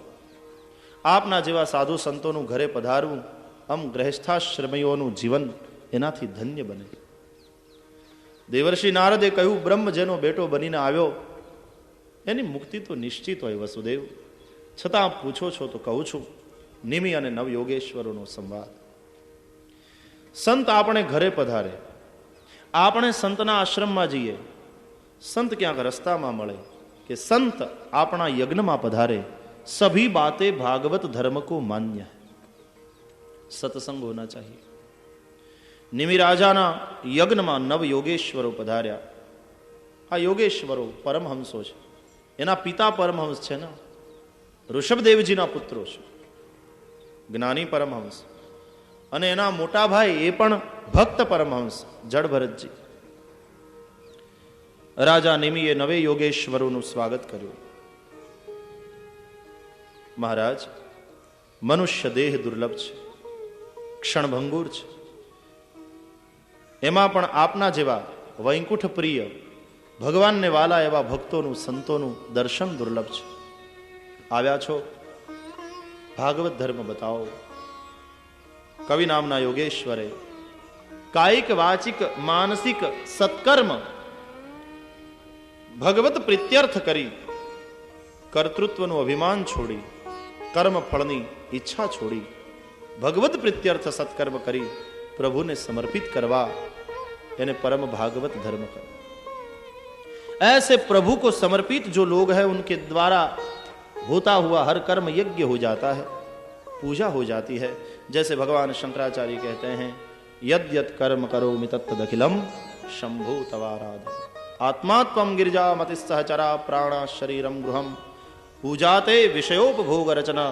આપના જેવા સાધુ સંતોનું ઘરે પધારવું, આમ ગ્રહસ્થાશ્રમીઓનું જીવન એનાથી ધન્ય બને. દેવર્ષિ નારદે કહ્યું, બ્રહ્મ જેનો બેટો બનીને આવ્યો એની મુક્તિ તો નિશ્ચિત હોય વસુદેવ. છતાં આપ પૂછો છો તો કહું છું. નિમિ અને નવ યોગેશ્વરોનો સંવાદ. સંત આપણે ઘરે પધારે, આપણે સંતના આશ્રમમાં જઈએ, સંત ક્યાંક રસ્તામાં મળે, કે સંત આપણા યજ્ઞમાં પધારે, સભી બાતે ભાગવત ધર્મ કો માન્ય है. સત્સંગ હોના चाहिए. નિમિ રાજાના યજ્ઞમાં નવ યોગેશ્વરો પધાર્યા. આ યોગેશ્વરો પરમહંસો છે. એના પિતા પરમહંસ છે ને, ઋષભદેવજીના પુત્રો છે, જ્ઞાની પરમહંસ. અને એના મોટા ભાઈ એ પણ ભક્ત પરમહંસ જડભરતજી. રાજા નિમિએ નવે યોગેશ્વરોનું સ્વાગત કર્યું. મહારાજ, મનુષ્ય દેહ દુર્લભ છે, ક્ષણભંગુર છે. એમાં પણ આપના જેવા વૈકુંઠ પ્રિય, ભગવાનને વાલા એવા ભક્તોનું, સંતોનું દર્શન દુર્લભ છે. આવ્યા છો, ભાગવત ધર્મ બતાવો. કવિ નામના યોગેશ્વરે કાયિક વાચિક માનસિક સત્કર્મ ભગવત પ્રીત્યર્થ કરી, કર્તૃત્વનું અભિમાન છોડી, કર્મ ફળની ઈચ્છા છોડી, ભગવત પ્રીત્યર્થ સત્કર્મ કરી प्रभु ने समर्पित करवा, यानी परम भागवत धर्म कर. ऐसे प्रभु को समर्पित जो लोग हैं उनके द्वारा होता हुआ हर कर्म यज्ञ हो जाता है, पूजा हो जाती है. जैसे भगवान शंकराचार्य कहते हैं, यद्यत कर्म करोमि तत्तदखिलम शंभो तवाराधन. आत्मा त्वं गिरिजा मति सहचरा प्राणा शरीरम गृहम पूजाते विषयोपभोग रचना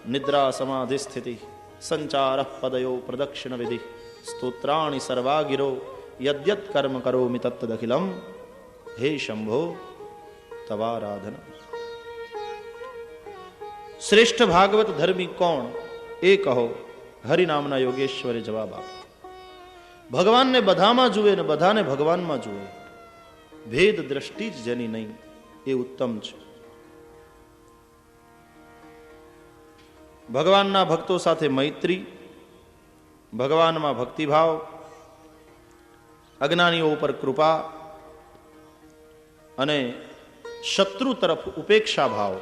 निद्रा समाधि स्थिति संचार पदयो प्रदक्षिण विधि स्तोत्राणि सर्वागिरो यद्यत कर्म करोमि तत्तदखिलम हे शंभो तवाराधन. श्रेष्ठ भागवत धर्मी कौन એ કહો. હરિ નામના યોગેશ્વરે જવાબ આપ્યો. ભગવાનને બધામાં જુએ ને બધાને ભગવાનમાં જુએ, ભેદ દ્રષ્ટિ જ જેની નહીં એ ઉત્તમ છે. ભગવાનના ભક્તો સાથે મૈત્રી, ભગવાનમાં ભક્તિભાવ, અજ્ઞાનીઓ ઉપર કૃપા અને શત્રુ તરફ ઉપેક્ષા ભાવ,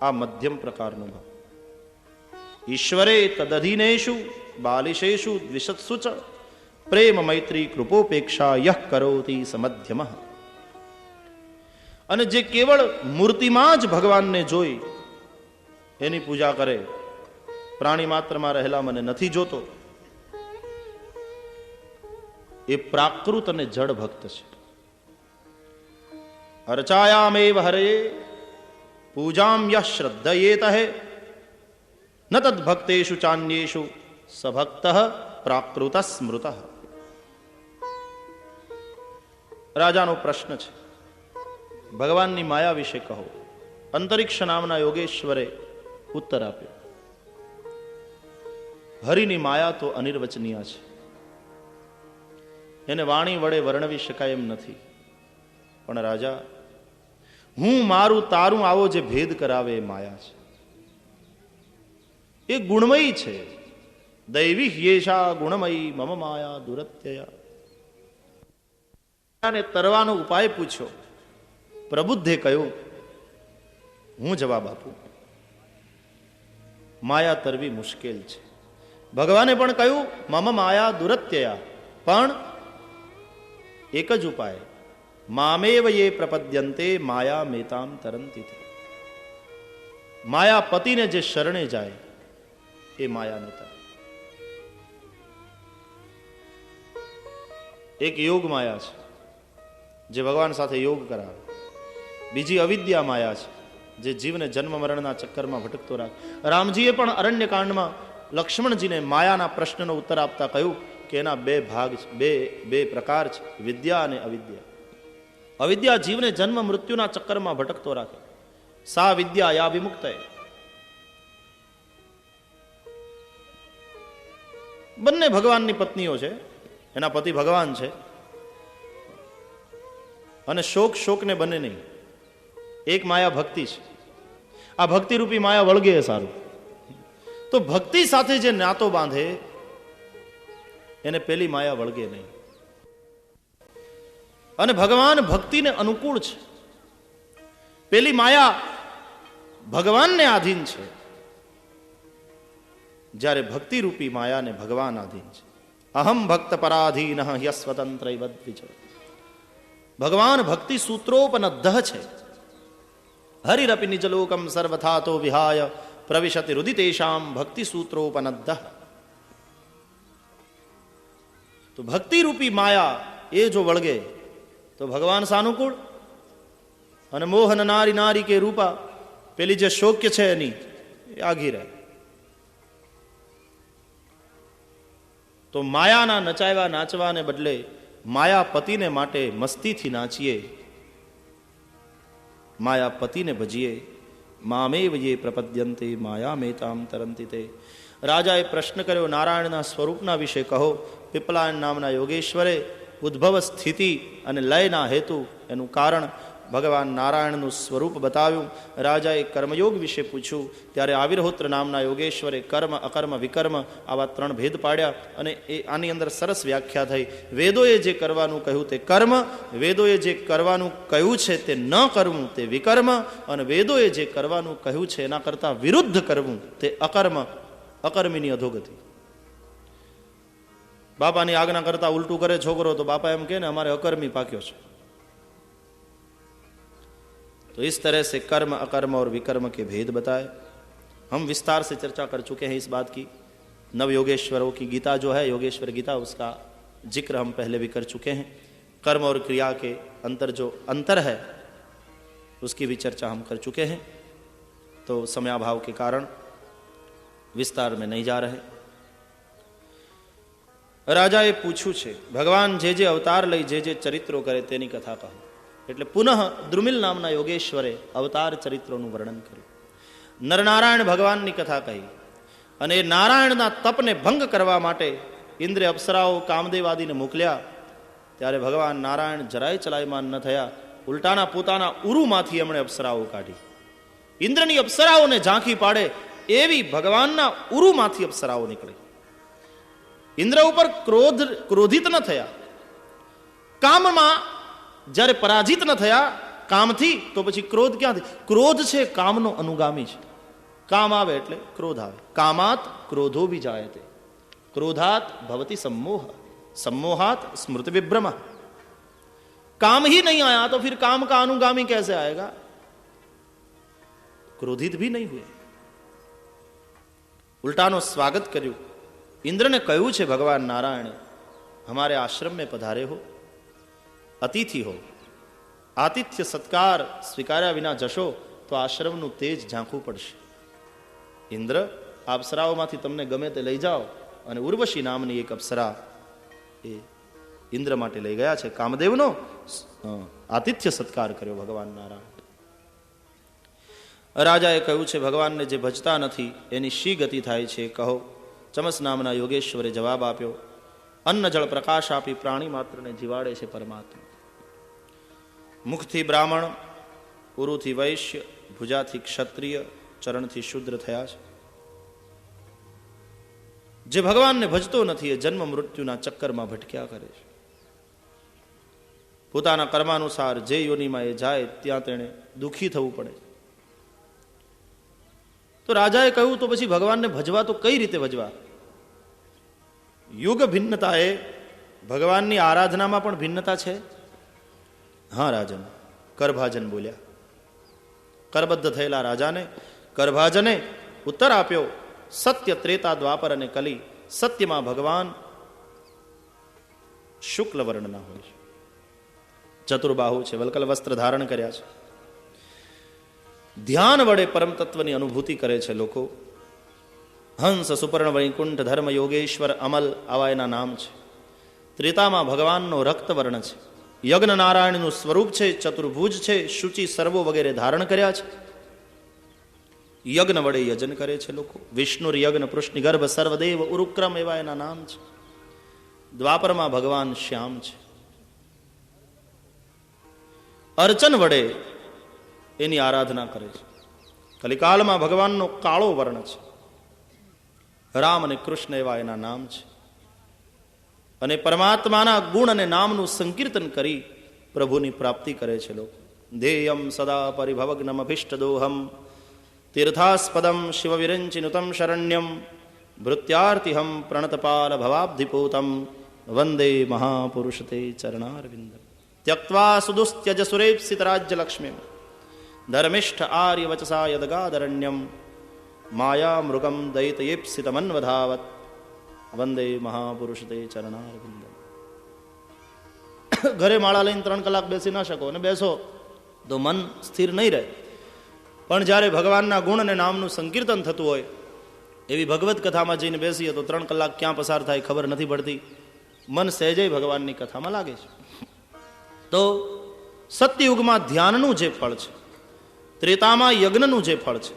આ મધ્યમ પ્રકારનો ભાવ. ઈશ્વરે તદધીનેષુ બાલિશેષુ દ્વિષત્સુ ચ પ્રેમ મૈત્રી કૃપોપેક્ષા યહ કરોતિ સમધ્યમઃ. અને જે કેવળ મૂર્તિમાં જ ભગવાનને જોઈ એની પૂજા કરે, પ્રાણી માત્રમાં રહેલા મને નથી જોતો, એ પ્રાકૃત અને જડ ભક્ત છે. અર્ચાયામેવ હરે પૂજામ યહ શ્રદ્ધયેત ન તદ્ભક્તેષુ ચાન્યેષુ સભક્ત પ્રાકૃત સ્મૃત. રાજાનો પ્રશ્ન છે, ભગવાનની માયા વિશે કહો. અંતરિક્ષ નામના યોગેશ્વરે ઉત્તર આપ્યો, હરિની માયા તો અનિર્વચનીય છે, એને વાણી વડે વર્ણવી શકાય એમ નથી. પણ રાજા, હું મારું તારું આવો જે ભેદ કરાવે એ માયા છે. એ ગુણમયી છે. દૈવી યેષા ગુણમયી મમ માયા દુરત્યયા. અને તરવાનો ઉપાય પૂછ્યો. પ્રબુદ્ધે કહ્યું, હું જવાબ આપું. માયા તરવી મુશ્કેલ છે. ભગવાને પણ કહ્યું મમ માયા દુરત્યયા, પણ એક જ ઉપાય, મામેવ યે પ્રપદ્યંતે માયા મેતામ તરંતિ. માયા પતિને જે શરણે જાય એ માયા ને તરે. એક યોગ માયા છે જે ભગવાન સાથે યોગ કરાવે. બીજી અવિદ્યા માયા છે જે જીવને જન્મ મરણના ચક્કરમાં ભટકતો રાખે. રામજીએ પણ અરણ્ય કાંડમાં લક્ષ્મણજીને માયાના પ્રશ્નનો ઉત્તર આપતા કહ્યું કે એના બે ભાગ છે, બે પ્રકાર છે, વિદ્યા અને અવિદ્યા. અવિદ્યા જીવને જન્મ મૃત્યુના ચક્કરમાં ભટકતો રાખે. સા વિદ્યા યા વિમુક્ત. બંને ભગવાનની પત્નીઓ છે, એના પતિ ભગવાન છે, અને શોકને બને નહીં. એક માયા ભક્તિ છે. આ ભક્તિરૂપી માયા વળગે સારું. તો ભક્તિ સાથે જે નાતો બાંધે એને પેલી માયા વળગે નહીં. અને ભગવાન ભક્તિને અનુકૂળ છે. પેલી માયા ભગવાનને આધીન છે, જ્યારે ભક્તિરૂપી માયાને ભગવાન આધીન છે. અહમ ભક્ત પરાધીન યસ્વતંત્ર વિચર. ભગવાન ભક્તિ સૂત્રોપનદ્ધ છે. હરિરપી નિજલોકમ સર્વથાતો વિહાય પ્રવિશતિ રુદિતેષામ ભક્તિ સૂત્રોપનદ્ધ. તો ભક્તિરૂપી માયા એ જો વળગે તો ભગવાન સાનુકૂળ, અને મોહન નારી નારી કે રૂપા પેલી જે શોક્ય છે એની એ આઘી રહે. તો માયાના નચાવ્યા નાચવાને બદલે માયા પતિને માટે મસ્તીથી નાચીએ, માયા પતિને ભજીએ. મામેવ યે પ્રપદ્યંતે માયા મેતામ તરંતિ તે. રાજાએ પ્રશ્ન કર્યો, નારાયણના સ્વરૂપના વિશે કહો. પીપલાયન નામના યોગેશ્વરે ઉદ્ભવ સ્થિતિ અને લયના હેતુ એનું કારણ ભગવાન નારાયણનું સ્વરૂપ બતાવ્યું. રાજાએ કર્મયોગ વિશે પૂછ્યું ત્યારે આવિર્હોત્ર નામના યોગેશ્વરે કર્મ અકર્મ વિકર્મ આવા 3 ભેદ પાડ્યા, અને એ આની અંદર સરસ વ્યાખ્યા થઈ. વેદોએ જે કરવાનું કહ્યું તે કર્મ, વેદોએ જે કરવાનું કહ્યું છે તે ન કરવું તે વિકર્મ, અને વેદોએ જે કરવાનું કહ્યું છે એના કરતાં વિરુદ્ધ કરવું તે અકર્મ, અકર્મીની અધોગતિ. બાપાની આજ્ઞા કરતા ઉલટું કરે છોકરો તો બાપા એમ કહે ને અમારે અકર્મી પાક્યો છે. तो इस तरह से कर्म अकर्म और विकर्म के भेद बताए. हम विस्तार से चर्चा कर चुके हैं इस बात की. नव योगेश्वरों की गीता जो है योगेश्वर गीता, उसका जिक्र हम पहले भी कर चुके हैं. कर्म और क्रिया के अंतर जो अंतर है उसकी भी चर्चा हम कर चुके हैं. तो समयाभाव के कारण विस्तार में नहीं जा रहे. રાજાએ પૂછ્યું છે ભગવાન જે અવતાર લઈ જે ચરિત્રો કરે તેની કથા કહો. એટલે પુનઃ દ્રુમિલ નામના યોગેશ્વરે અવતાર ચરિત્રોનું વર્ણન કર્યું. નરનારાયણ ભગવાનની કથા કહી, અને નારાયણના તપને ભંગ કરવા માટે ઇન્દ્રે અપ્સરાઓ કામદેવાદીને મોકલ્યા. ત્યારે ભગવાન નારાયણ જરાય ચલાયમાન ન થયા. ઉલટાના પોતાના ઉરુમાંથી એમણે અપ્સરાઓ કાઢી. ઇન્દ્રની અપ્સરાઓને ઝાંખી પાડે એવી ભગવાનના ઉરુમાંથી અપ્સરાઓ નીકળી. ઇન્દ્ર ઉપર ક્રોધિત ન થયા. કામમાં જ્યારે પરાજિત ન થયા કામથી, તો પછી ક્રોધ ક્યાંથી? ક્રોધ છે કામનો અનુગામી છે. કામ આવે એટલે ક્રોધ આવે. કામાત ક્રોધો ભી જાયતે, ક્રોધાત ભવતી सम्मोह, सम्मोहात स्मृति विभ्रम. काम ही नहीं आया तो फिर काम का अनुगामी कैसे आएगा? क्रोधित भी नहीं हुए, उल्टानो स्वागत કર્યું. इंद्र ने કહ્યું છે ભગવાન નારાયણે, हमारे आश्रम में पधारे हो, अतिथि हो, आतिथ्य सत्कार स्वीकार्या विना जशो तो आश्रमનું તેજ ઝાંખવું પડશે. ઇન્દ્ર, આ અપ્સરાઓમાંથી તમને ગમે તે લઈ જાઓ. અને ઉર્વશી નામની એક અપ્સરા એ ઇન્દ્ર માટે લઈ ગયા છે. કામદેવનો આતિથ્ય સત્કાર કર્યો ભગવાન નારાયણ. રાજાએ કહ્યું છે ભગવાનને જે ભજતા નથી એની શી ગતિ થાય છે કહો. ચમસ નામના યોગેશ્વરે જવાબ આપ્યો, અન્ન જળ પ્રકાશ આપી પ્રાણી માત્રને જીવાડે છે પરમાત્મા. મુખથી બ્રાહ્મણ, ઉરુથી વૈશ્ય, ભુજાથી ક્ષત્રિય, ચરણથી શુદ્ર થયા છે. જે ભગવાનને ભજતો નથી એ જન્મ મૃત્યુના ચક્કરમાં ભટક્યા કરે છે. પોતાના કર્માનુસાર જે યોનિમાં એ જાય ત્યાં તેણે દુઃખી થવું પડે. તો રાજાએ કહ્યું તો પછી ભગવાનને ભજવા તો કઈ રીતે ભજવા? યુગ ભિન્નતાએ ભગવાનની આરાધનામાં પણ ભિન્નતા છે. હા રાજન, કરભાજન બોલ્યા. કરબદ્ધ થયેલા રાજાને કરભાજને ઉત્તર આપ્યો, સત્ય, ત્રેતા, દ્વાપર અને કલી. સત્યમાં ભગવાન શુક્લ વર્ણના હોય છે, ચતુર્બાહુ છે, વલ્કલ વસ્ત્ર ધારણ કર્યા છે. ધ્યાન વડે પરમ તત્વની અનુભૂતિ કરે છે લોકો. હંસ, સુપર્ણ, વૈકુંઠ, ધર્મ, યોગેશ્વર, અમલ આવા એના નામ છે. ત્રેતામાં ભગવાનનો રક્ત વર્ણ છે. યજ્ઞ નારાયણનું સ્વરૂપ છે, ચતુર્ભુજ છે, શુચિ, સર્વો વગેરે ધારણ કર્યા છે. યજ્ઞ વડે યજન કરે છે લોકો. વિષ્ણુ યજ્ઞ, પૃષ્ણિ ગર્ભ, સર્વદેવ, ઉરુક્રમ એવા એના નામ છે. દ્વાપરમાં ભગવાન શ્યામ છે. અર્ચન વડે એની આરાધના કરે છે. કલિકાલમાં ભગવાનનો કાળો વર્ણ છે. રામ અને કૃષ્ણ એવા એના નામ છે. અને પરમાત્માના ગુણ અને નામનું સંકીર્તન કરી પ્રભુની પ્રાપ્તિ કરે છે લોકો. ધ્યેયમ સદા પરિભવગ્નમ અભિષ્ટદોહમ તીર્થાસ્પદમ શિવ વિરંચિનુતમ શરણ્યમ ભૃત્યાર્તિહમ પ્રણતપાલ ભવાબ્ધિપૂતમ વંદે મહાપુરુષ તે ચરણારવિંદમ ત્યક્ત્વા સુદુસ્ત્યજ સુરેપ્સિત રાજ્યલક્ષ્મીમ ધર્મિષ્ઠ આર્ય વચસા યદગાદરણ્યમ માયા મૃગમ દૈતયેપ્સિતમન્વધાવત વંદે મહાપુરુષ તે ચરણારવિંદમ. ઘરે માળા લઈને 3 કલાક બેસી ના શકો, અને બેસો તો મન સ્થિર નહીં રહે. પણ જ્યારે ભગવાનના ગુણ અને નામનું સંકીર્તન થતું હોય, એવી ભગવત કથામાં જઈને બેસીએ તો 3 કલાક ક્યાં પસાર થાય ખબર નથી પડતી. મન સહેજે ભગવાનની કથામાં લાગે છે. તો સત્યયુગમાં ધ્યાનનું જે ફળ છે, ત્રેતામાં યજ્ઞનું જે ફળ છે,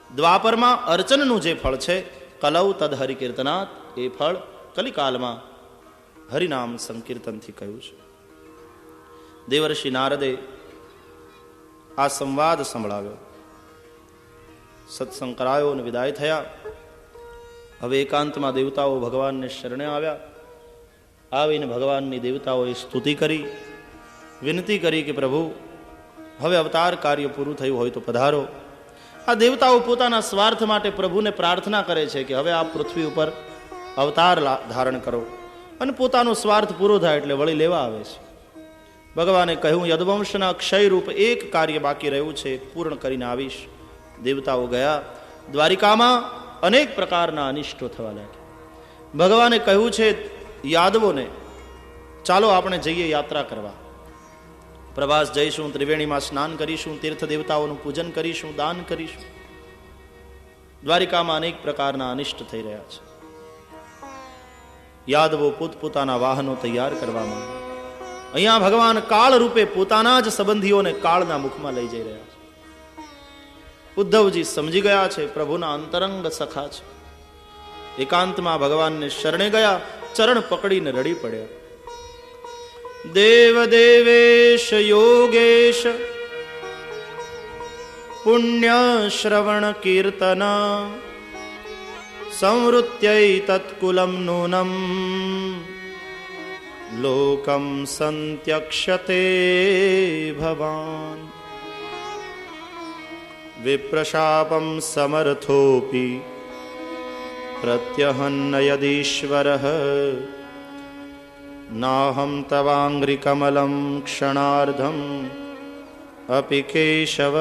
દ્વાપરમાં અર્ચનનું જે ફળ છે, કલૌ તદ હરિકીર્તનાત, એ ફળ કલિકાલમાં હરિનામ સંકીર્તનથી કહ્યું છે. દેવર્ષિ નારદે આ સંવાદ સંભળાવ્યો. સત્સંગ કરાયો અને વિદાય થયા. હવે એકાંતમાં દેવતાઓ ભગવાનને શરણે આવ્યા. આવીને ભગવાનની દેવતાઓએ સ્તુતિ કરી, વિનંતી કરી કે પ્રભુ, હવે અવતાર કાર્ય પૂરું થયું હોય તો પધારો. આ દેવતાઓ પોતાના સ્વાર્થ માટે પ્રભુને પ્રાર્થના કરે છે કે હવે આ પૃથ્વી ઉપર અવતાર ધારણ કરો, અને પોતાનો સ્વાર્થ પૂરો થાય એટલે વળી લેવા આવે છે. ભગવાને કહ્યું, યદવંશના ક્ષયરૂપ એક કાર્ય બાકી રહ્યું છે, પૂર્ણ કરીને આવીશ. દેવતાઓ ગયા. દ્વારિકામાં અનેક પ્રકારના અનિષ્ટો થવા લાગ્યા. ભગવાને કહ્યું છે યાદવોને, ચાલો આપણે જઈએ યાત્રા કરવા. પ્રવાસ જઈશું, ત્રિવેણીમાં સ્નાન કરીશું, તીર્થ દેવતાઓનું પૂજન કરીશું, દાન કરીશું. દ્વારિકામાં અનેક પ્રકારના અનિષ્ટ થઈ રહ્યા છે. યાદવો પોતપોતાના વાહનો તૈયાર કરવામાં, અહીંયા ભગવાન કાળ રૂપે પોતાના જ સંબંધીઓને કાળના મુખમાં લઈ જઈ રહ્યા છે. ઉદ્ધવજી સમજી ગયા છે પ્રભુના અંતરંગ સખા છે. એકાંતમાં ભગવાનને શરણે ગયા, ચરણ પકડીને રડી પડ્યા. દેવ દેવેશ યોગેશ પુણ્ય શ્રવણ કીર્તન સંવૃત્યૈ તત્કુલમ નૂનમ લોકમ સંત્યક્ષતે ભવાન વિપ્રશાપમ સમર્થોપી પ્રત્યહન્ન યદીશ્વરઃ નાહમ તવાંગ્રિકમલમ ક્ષણાર્ધમ અપિ કેશવ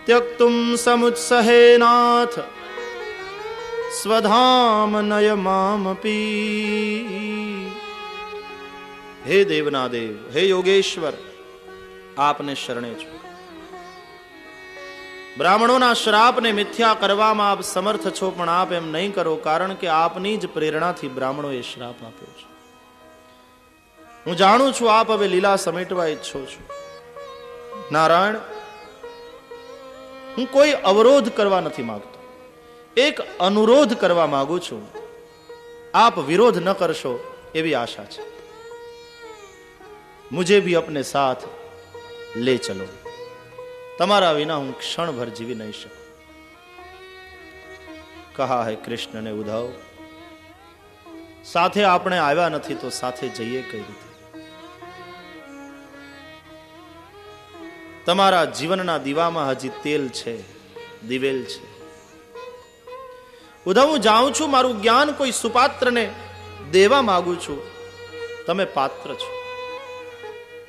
ત્યક્તુમ સમુત્સહેનાથ સ્વધામ નય મામપી. હે દેવના દેવ, હે યોગેશ્વર, આપને શરણે છું. બ્રાહ્મણોના શ્રાપને મિથ્યા કરવામાં આપ સમર્થ છો, પણ આપ એમ નહીં કરો, કારણ કે આપની જ પ્રેરણાથી બ્રાહ્મણોએ શ્રાપ આપ્યો છે. હું જાણું છું આપ હવે લીલા સમેટવા ઈચ્છો છો. નારાયણ, હું કોઈ અવરોધ કરવા નથી માંગતો, એક અનુરોધ કરવા માંગુ છું. આપ વિરોધ ન કરશો એવી આશા છે. મુझे भी अपने साथ ले चलो. તમારા વિના હું ક્ષણભર જીવી નહીં શકું. કહા હે કૃષ્ણને ઉદ્ધવ, સાથે આપણે આવ્યા નથી તો સાથે જઈએ કઈ રીતે? તમારા જીવનના દીવામાં હજી તેલ છે, દિવેલ છે. ઉદ્ધવ, હું જાઉં છું, મારું જ્ઞાન કોઈ સુપાત્રને દેવા માંગુ છું. તમે પાત્ર છો,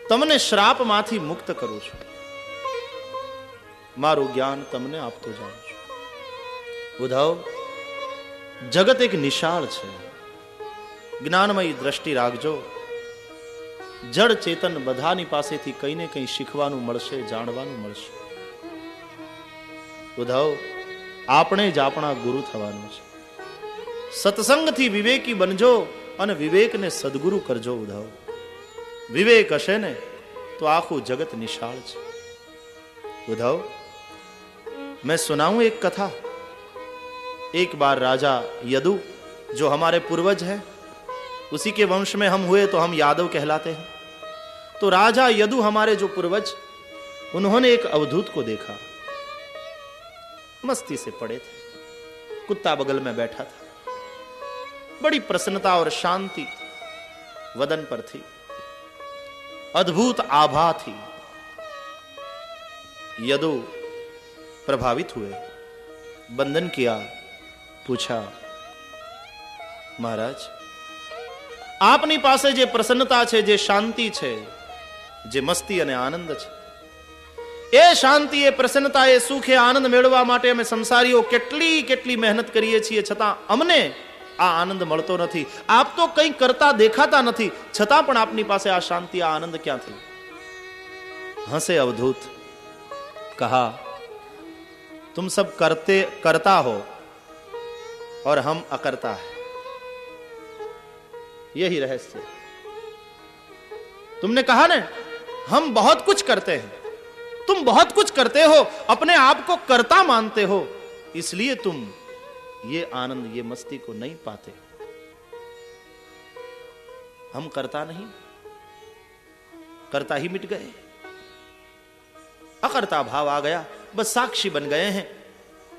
તમને શ્રાપમાંથી મુક્ત કરું છું. મારું જ્ઞાન તમને આપતો જાઉં છું. ઉદ્ધવ, જગત એક નિશાળ છે, જ્ઞાનમયી દ્રષ્ટિ રાખજો. જડ ચેતન બધાની પાસેથી કંઈ ને કંઈ શીખવાનું મળશે, જાણવાનું મળશે. ઉદ્ધવ, આપણે જ આપણા ગુરુ થવાનું છે. સત્સંગથી વિવેકી બનજો અને વિવેકને સદગુરુ કરજો. ઉદ્ધવ, વિવેક હશે ને તો આખું જગત નિશાળ છે. उद्धव, मैं सुनाऊं एक कथा. एक बार राजा यदु, जो हमारे पूर्वज है, उसी के वंश में हम हुए तो हम यादव कहलाते हैं. तो राजा यदु हमारे जो पूर्वज, उन्होंने एक अवधूत को देखा. मस्ती से पड़े थे, कुत्ता बगल में बैठा था. बड़ी प्रसन्नता और शांति वदन पर थी, अद्भुत आभा थी. यदु प्रभावित हुए, बंदन किया, पूछा, महाराज, आपनी पासे जे प्रसन्नता छे, जे शांति छे, जे मस्ती अने आनंद छे, ए शांति, ए प्रसन्नता, ए सुख, ए आनंद मेळववा माटे अमे संसारीओ केटली केटली मेहनत करीए छीए, छतां अमने आ आनंद मळतो नथी. आप तो कंई करता देखाता नथी, छतां पण आपनी पासे आ शांति, आ आनंद क्यांथी? हंसे अवधूत, कहा, तुम सब करता हो और हम अकर्ता है. यही रहस्य. तुमने कहा ना, हम बहुत कुछ करते हैं, तुम बहुत कुछ करते हो, अपने आप को कर्ता मानते हो, इसलिए तुम ये आनंद, ये मस्ती को नहीं पाते. हम करता नहीं, करता ही मिट गए, अकर्ता भाव आ गया, बस साक्षी बन गए हैं.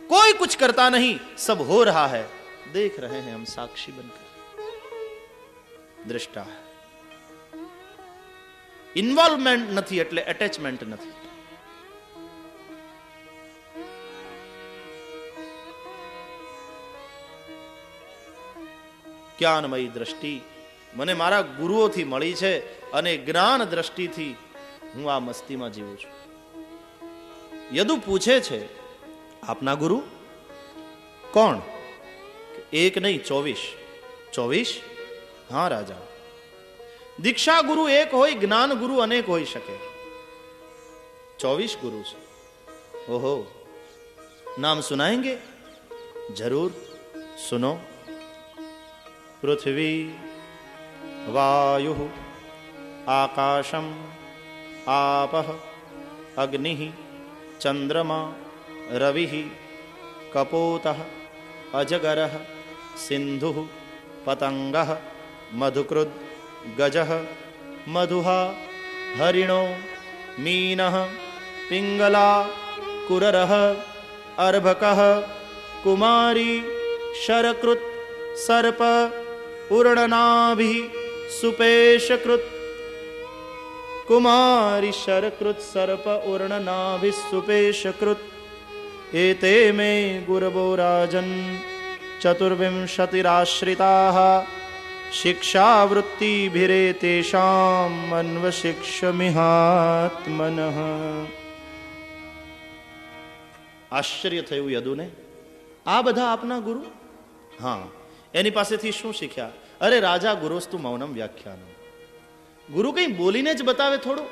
कोई कुछ करता नहीं, सब हो रहा है, देख रहे हैं हम साक्षी बनकर. दृष्टा है. इन्वॉल्वमेंट नहीं એટલે એટેચમેન્ટ નથી. જ્ઞાનમયી દ્રષ્ટિ મને મારા ગુરુઓથી મળી છે અને જ્ઞાન દ્રષ્ટિથી હું આ મસ્તીમાં જીવું છું. यदु पूछे छे, आपना गुरु कौन? एक नहीं 24. 24? हाँ राजा, दीक्षा गुरु एक होय, ज्ञान गुरु अनेक होई शके. 24 गुरु छे. ओहो, नाम सुनाएंगे? जरूर, सुनो. पृथ्वी, वायु, आकाशम, आपः, अग्निः, चंद्रमा, रवि, कपोतः, अजगरः, सिंधुः, पतंगः, मधुकृद, गजः, मधुहा, हरिणो, मीनः, पिंगला, कुररः, अर्भकः, कुमारी, शरकृत, सर्प, उर्णनाभिः, सुपेशकृत. कुमारी, शरकृत, सर्प, उर्णनाभिः, सुपेशकृत. एते मे गुरवो राजन् चतुर्विंशतिराश्रिताः शिक्षावृत्तिभिरेतेषाम् अन्वशिक्षमिहात्मनः. આશ્ચર્ય થયું યદુને, આ બધા આપના ગુરુ? હા. એની પાસેથી શું શીખ્યા? અરે રાજા, ગુરુસ્તુ મૌનમ વ્યાખ્યાનમ. ગુરુ કઈ બોલીને જ બતાવે થોડું,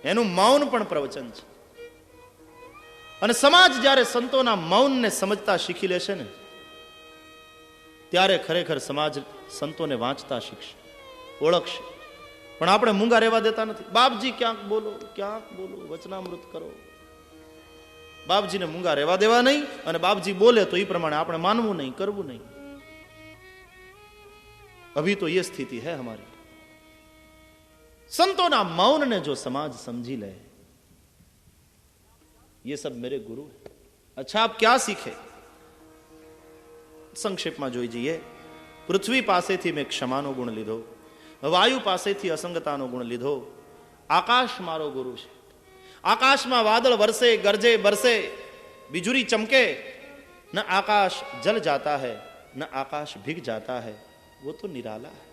એનું મૌન પણ પ્રવચન છે. અને સમાજ જ્યારે સંતોના મૌનને સમજતા શીખી લેશે ને, ત્યારે ખરેખર સમાજ સંતોને વાંચતા શીખશે, ઓળખશે. પણ આપણે મૂંગા રહેવા દેતા નથી. બાપજી ક્યાંક બોલો, વચનામૃત કરો. બાપજીને મૂંગા રહેવા દેવા નહીં, અને બાપજી બોલે તો એ પ્રમાણે આપણે માનવું નહીં, કરવું નહીં. અભી તો ये स्थिति है हमारी. संतों मौन ने जो समाज समझी ले, ये सब मेरे गुरु है. अच्छा, आप क्या सीखे? સંક્ષેપમાં જોઈ જઈએ. પૃથ્વી પાસેથી મેં ક્ષમાનો ગુણ લીધો, વાયુ પાસેથી અસંગતાનો ગુણ લીધો. આકાશ મારો ગુરુ છે. આકાશમાં વાદળ વરસે, ગરજે, બરસે, बिजुरी चमके, न आकाश जल जाता है न आकाश भीग जाता है, वो तो निराला है.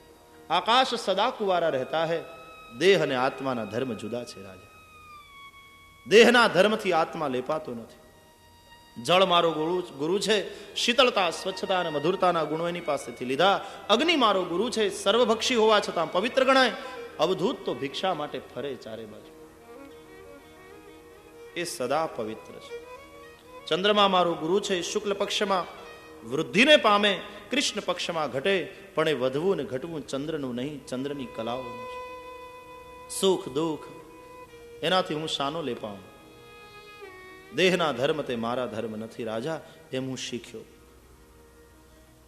आकाश सदा कुवारा रहता है. देह અને આત્માના ધર્મ જુદા છે રાજા. દેહના ધર્મથી આત્મા લેપાતો નથી. જળ મારો ગુરુ છે, શીતળતા, સ્વચ્છતા અને મધુરતાના ગુણો એની પાસેથી લીધા. અગ્નિ મારો ગુરુ છે, સર્વભક્ષી હોવા છતાં પવિત્ર ગણાય. અવધૂત તો ભિક્ષા માટે ફરે ચારે બાજુ, એ સદા પવિત્ર છે. ચંદ્રમા મારો ગુરુ છે, શુક્લ પક્ષમાં વૃદ્ધિને પામે, કૃષ્ણ પક્ષમાં ઘટે, પણ એ વધવું ને ઘટવું ચંદ્રનું નહીં, ચંદ્રની કલાઓનું છે. સુખ દુઃખ એનાથી હું શાનો લે પાઉં? દેહના ધર્મ તે મારા ધર્મ નથી રાજા, એમ હું શીખ્યો.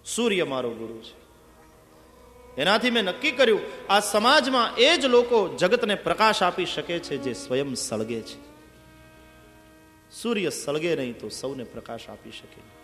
સૂર્ય મારો ગુરુ છે, એનાથી મેં નક્કી કર્યું આ સમાજમાં એ જ લોકો જગતને પ્રકાશ આપી શકે છે જે સ્વયં સળગે છે. સૂર્ય સળગે નહીં તો સૌને પ્રકાશ આપી શકે.